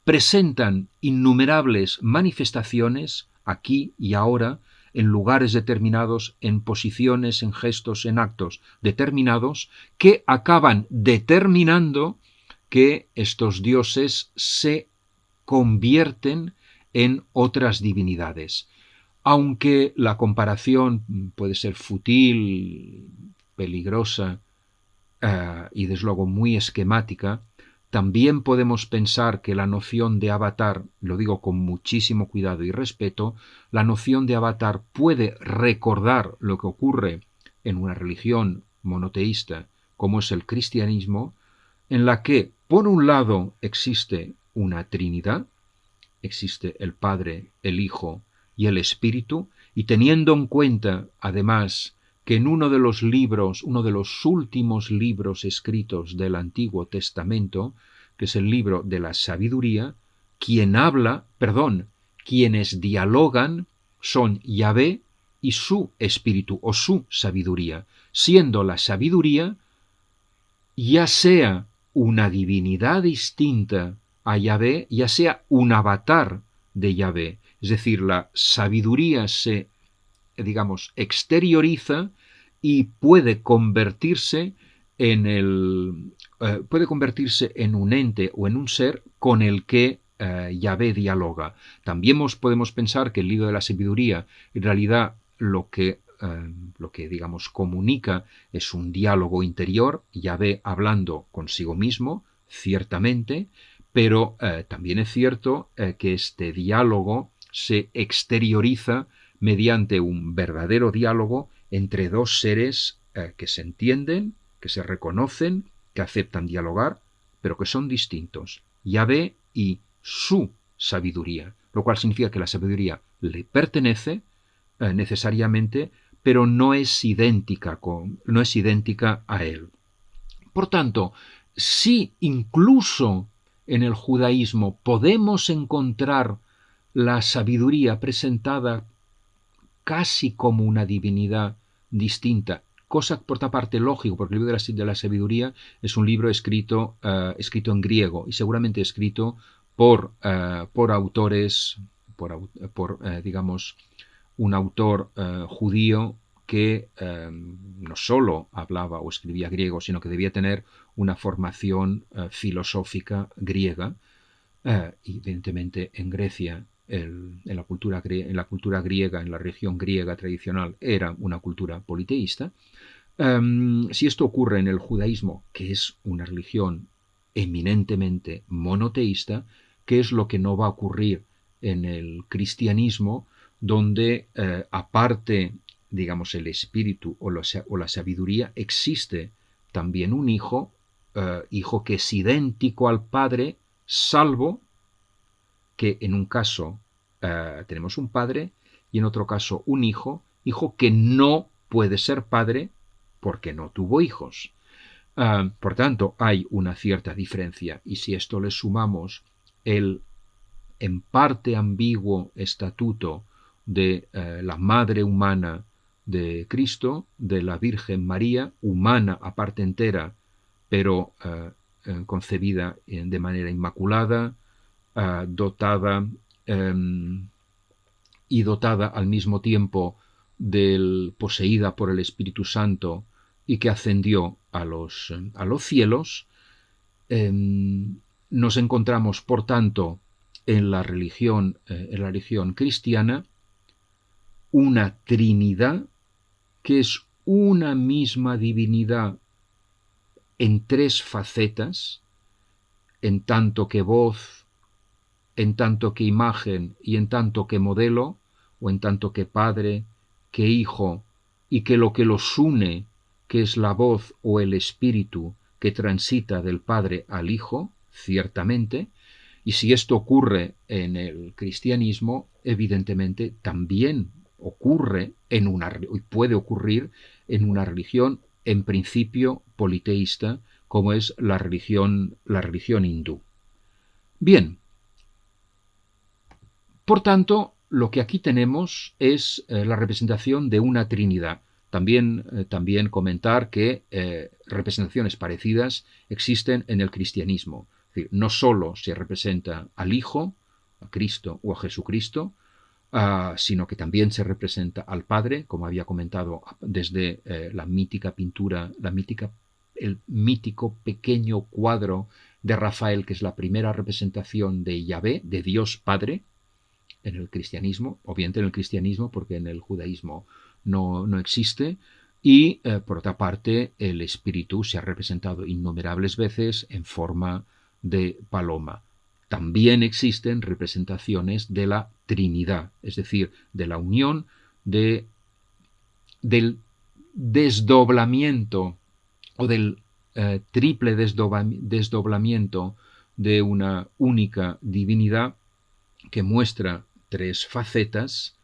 Presentan innumerables manifestaciones aquí y ahora, en lugares determinados, en posiciones, en gestos, en actos determinados, que acaban determinando que estos dioses se convierten en otras divinidades. Aunque la comparación puede ser fútil, peligrosa y desde luego muy esquemática, también podemos pensar que la noción de avatar, lo digo con muchísimo cuidado y respeto, la noción de avatar puede recordar lo que ocurre en una religión monoteísta como es el cristianismo, en la que, por un lado, existe una Trinidad, existe el Padre, el Hijo y el Espíritu, y teniendo en cuenta, además, que en uno de los últimos libros escritos del Antiguo Testamento, que es el libro de la sabiduría, quienes dialogan son Yahvé y su espíritu o su sabiduría, siendo la sabiduría ya sea una divinidad distinta a Yahvé, ya sea un avatar de Yahvé. Es decir, la sabiduría se, exterioriza y puede convertirse en un ente o en un ser con el que Yahvé dialoga. También podemos pensar que el libro de la sabiduría, en realidad, lo que comunica es un diálogo interior, Yahvé hablando consigo mismo, ciertamente, pero también es cierto que este diálogo se exterioriza mediante un verdadero diálogo entre dos seres que se entienden, que se reconocen, que aceptan dialogar, pero que son distintos, Yahvé y su sabiduría, lo cual significa que la sabiduría le pertenece necesariamente, pero no es idéntica a él. Por tanto, si incluso en el judaísmo podemos encontrar la sabiduría presentada casi como una divinidad distinta, cosa por otra parte lógico, porque el libro de la sabiduría es un libro escrito en griego y seguramente escrito por autores, un autor judío que no solo hablaba o escribía griego, sino que debía tener una formación filosófica griega. Evidentemente en Grecia, en la cultura griega, en la región griega tradicional, era una cultura politeísta. Si esto ocurre en el judaísmo, que es una religión eminentemente monoteísta, ¿qué es lo que no va a ocurrir en el cristianismo, donde aparte, el espíritu o la sabiduría, existe también un hijo que es idéntico al padre, salvo que en un caso tenemos un padre y en otro caso un hijo que no puede ser padre porque no tuvo hijos. Por tanto, hay una cierta diferencia, y si esto le sumamos el en parte ambiguo estatuto de la madre humana de Cristo, de la Virgen María, humana a parte entera, pero concebida de manera inmaculada, dotada al mismo tiempo poseída por el Espíritu Santo y que ascendió a los cielos, Nos encontramos, por tanto, en la religión cristiana, una Trinidad que es una misma divinidad en tres facetas, en tanto que voz, en tanto que imagen y en tanto que modelo, o en tanto que Padre, que Hijo, y que lo que los une, que es la voz o el espíritu que transita del Padre al Hijo, ciertamente, y si esto ocurre en el cristianismo, evidentemente también ocurre y puede ocurrir en una religión en principio politeísta, como es la religión hindú. Bien, por tanto, lo que aquí tenemos es la representación de una Trinidad. También comentar que representaciones parecidas existen en el cristianismo. Es decir, no solo se representa al Hijo, a Cristo o a Jesucristo, sino que también se representa al Padre, como había comentado desde la mítica pintura, el mítico pequeño cuadro de Rafael, que es la primera representación de Yahvé, de Dios Padre, en el cristianismo, obviamente en el cristianismo porque en el judaísmo no existe, y por otra parte el espíritu se ha representado innumerables veces en forma de paloma. También existen representaciones de la Trinidad, es decir, de la unión del desdoblamiento o del triple desdoblamiento de una única divinidad que muestra tres facetas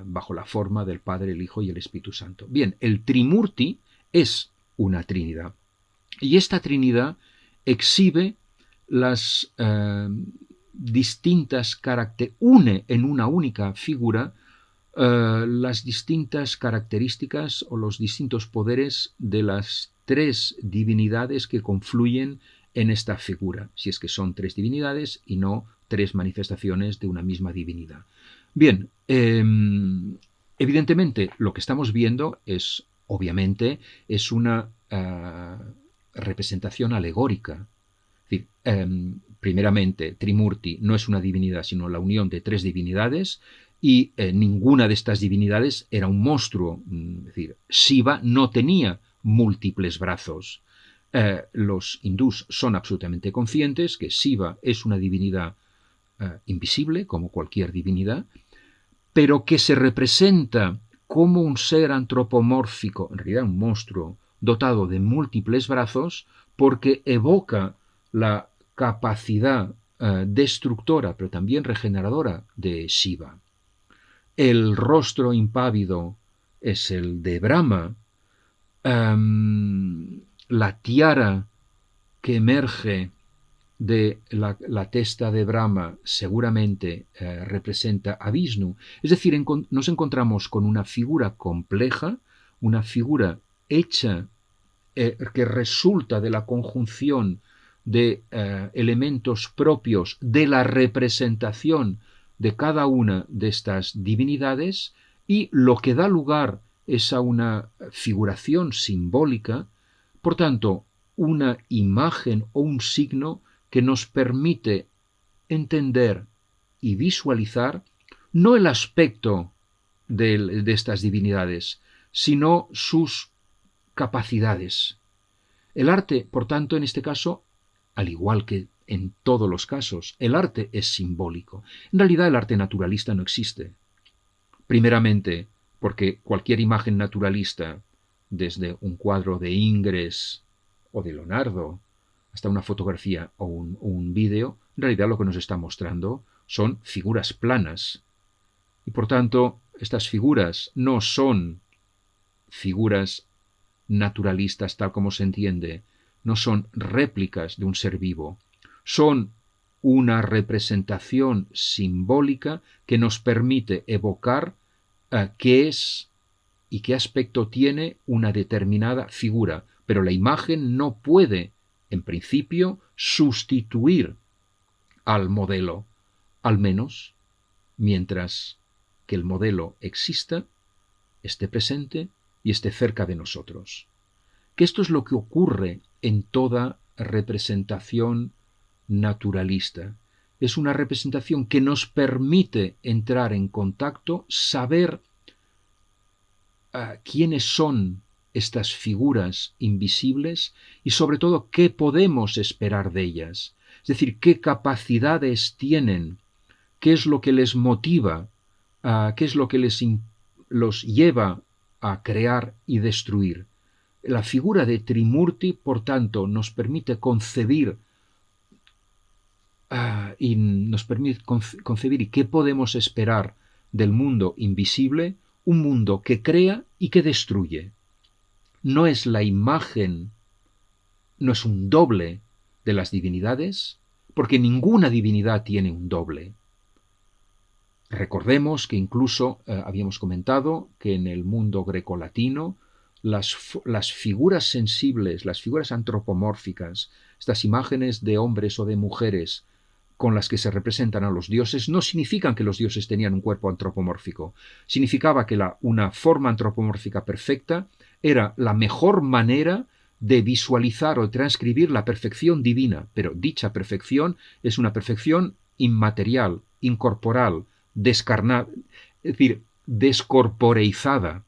bajo la forma del Padre, el Hijo y el Espíritu Santo. Bien, el Trimurti es una Trinidad y esta Trinidad exhibe las distintas une en una única figura las distintas características o los distintos poderes de las tres divinidades que confluyen en esta figura, si es que son tres divinidades y no tres manifestaciones de una misma divinidad. Bien, evidentemente lo que estamos viendo es, obviamente, es una representación alegórica. Es decir, primeramente, Trimurti no es una divinidad, sino la unión de tres divinidades, y ninguna de estas divinidades era un monstruo. Es decir, Shiva no tenía múltiples brazos. Los hindús son absolutamente conscientes que Shiva es una divinidad invisible, como cualquier divinidad, pero que se representa como un ser antropomórfico, en realidad un monstruo, dotado de múltiples brazos, porque evoca la capacidad destructora, pero también regeneradora de Shiva. El rostro impávido es el de Brahma. La tiara que emerge de la testa de Brahma seguramente representa a Vishnu. Es decir, nos encontramos con una figura compleja, una figura hecha que resulta de la conjunción de elementos propios de la representación de cada una de estas divinidades, y lo que da lugar es a una figuración simbólica, por tanto, una imagen o un signo que nos permite entender y visualizar no el aspecto de estas divinidades, sino sus capacidades. El arte, por tanto, en este caso, al igual que en todos los casos, el arte es simbólico. En realidad el arte naturalista no existe. Primeramente, porque cualquier imagen naturalista, desde un cuadro de Ingres o de Leonardo, hasta una fotografía o un vídeo, en realidad lo que nos está mostrando son figuras planas. Y por tanto, estas figuras no son figuras naturalistas tal como se entiende, no son réplicas de un ser vivo, son una representación simbólica que nos permite evocar qué es y qué aspecto tiene una determinada figura, pero la imagen no puede, en principio, sustituir al modelo, al menos mientras que el modelo exista, esté presente y esté cerca de nosotros. Que esto es lo que ocurre en toda representación naturalista. Es una representación que nos permite entrar en contacto, saber quiénes son estas figuras invisibles y sobre todo qué podemos esperar de ellas. Es decir, qué capacidades tienen, qué es lo que les motiva, qué es lo que los lleva a crear y destruir. La figura de Trimurti, por tanto, nos permite concebir y qué podemos esperar del mundo invisible, un mundo que crea y que destruye. No es la imagen, no es un doble de las divinidades, porque ninguna divinidad tiene un doble. Recordemos que incluso habíamos comentado que en el mundo grecolatino las figuras sensibles, las figuras antropomórficas, estas imágenes de hombres o de mujeres con las que se representan a los dioses, no significan que los dioses tenían un cuerpo antropomórfico. Significaba que una forma antropomórfica perfecta era la mejor manera de visualizar o transcribir la perfección divina, pero dicha perfección es una perfección inmaterial, incorporal, descarnada, es decir, descorporeizada.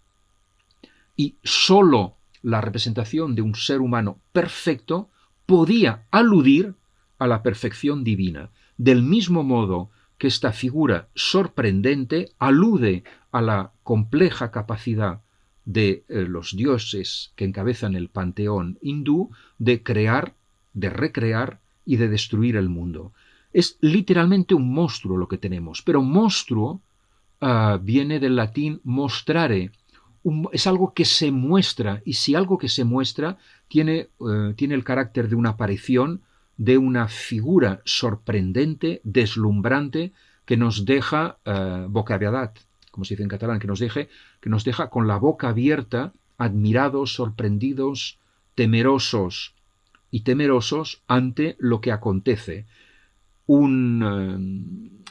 Y sólo la representación de un ser humano perfecto podía aludir a la perfección divina. Del mismo modo que esta figura sorprendente alude a la compleja capacidad de los dioses que encabezan el panteón hindú de crear, de recrear y de destruir el mundo. Es literalmente un monstruo lo que tenemos, pero monstruo viene del latín mostrare. Es algo que se muestra, y si algo que se muestra tiene el carácter de una aparición, de una figura sorprendente, deslumbrante, que nos deja bocaviadat, como se dice en catalán, que nos deja con la boca abierta, admirados, sorprendidos, temerosos ante lo que acontece. Un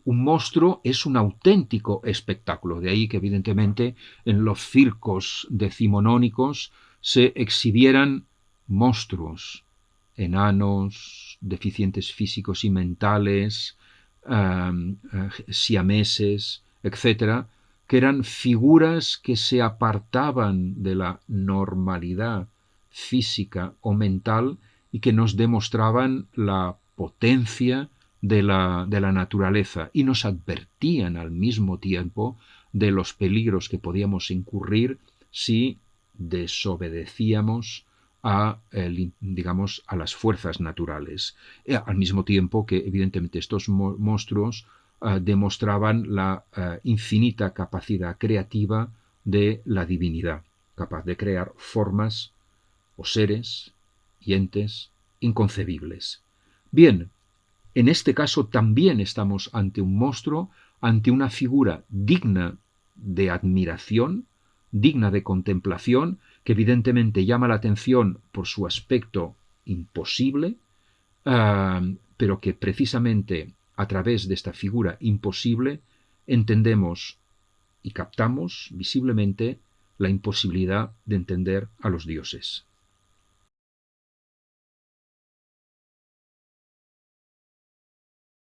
monstruo es un auténtico espectáculo, de ahí que evidentemente en los circos decimonónicos se exhibieran monstruos, enanos, deficientes físicos y mentales, siameses, etc., que eran figuras que se apartaban de la normalidad física o mental y que nos demostraban la potencia de la naturaleza y nos advertían al mismo tiempo de los peligros que podíamos incurrir si desobedecíamos a las fuerzas naturales. Al mismo tiempo que evidentemente estos monstruos demostraban la infinita capacidad creativa de la divinidad, capaz de crear formas o seres y entes inconcebibles. Bien, en este caso también estamos ante un monstruo, ante una figura digna de admiración, digna de contemplación, que evidentemente llama la atención por su aspecto imposible, pero que precisamente a través de esta figura imposible entendemos y captamos visiblemente la imposibilidad de entender a los dioses.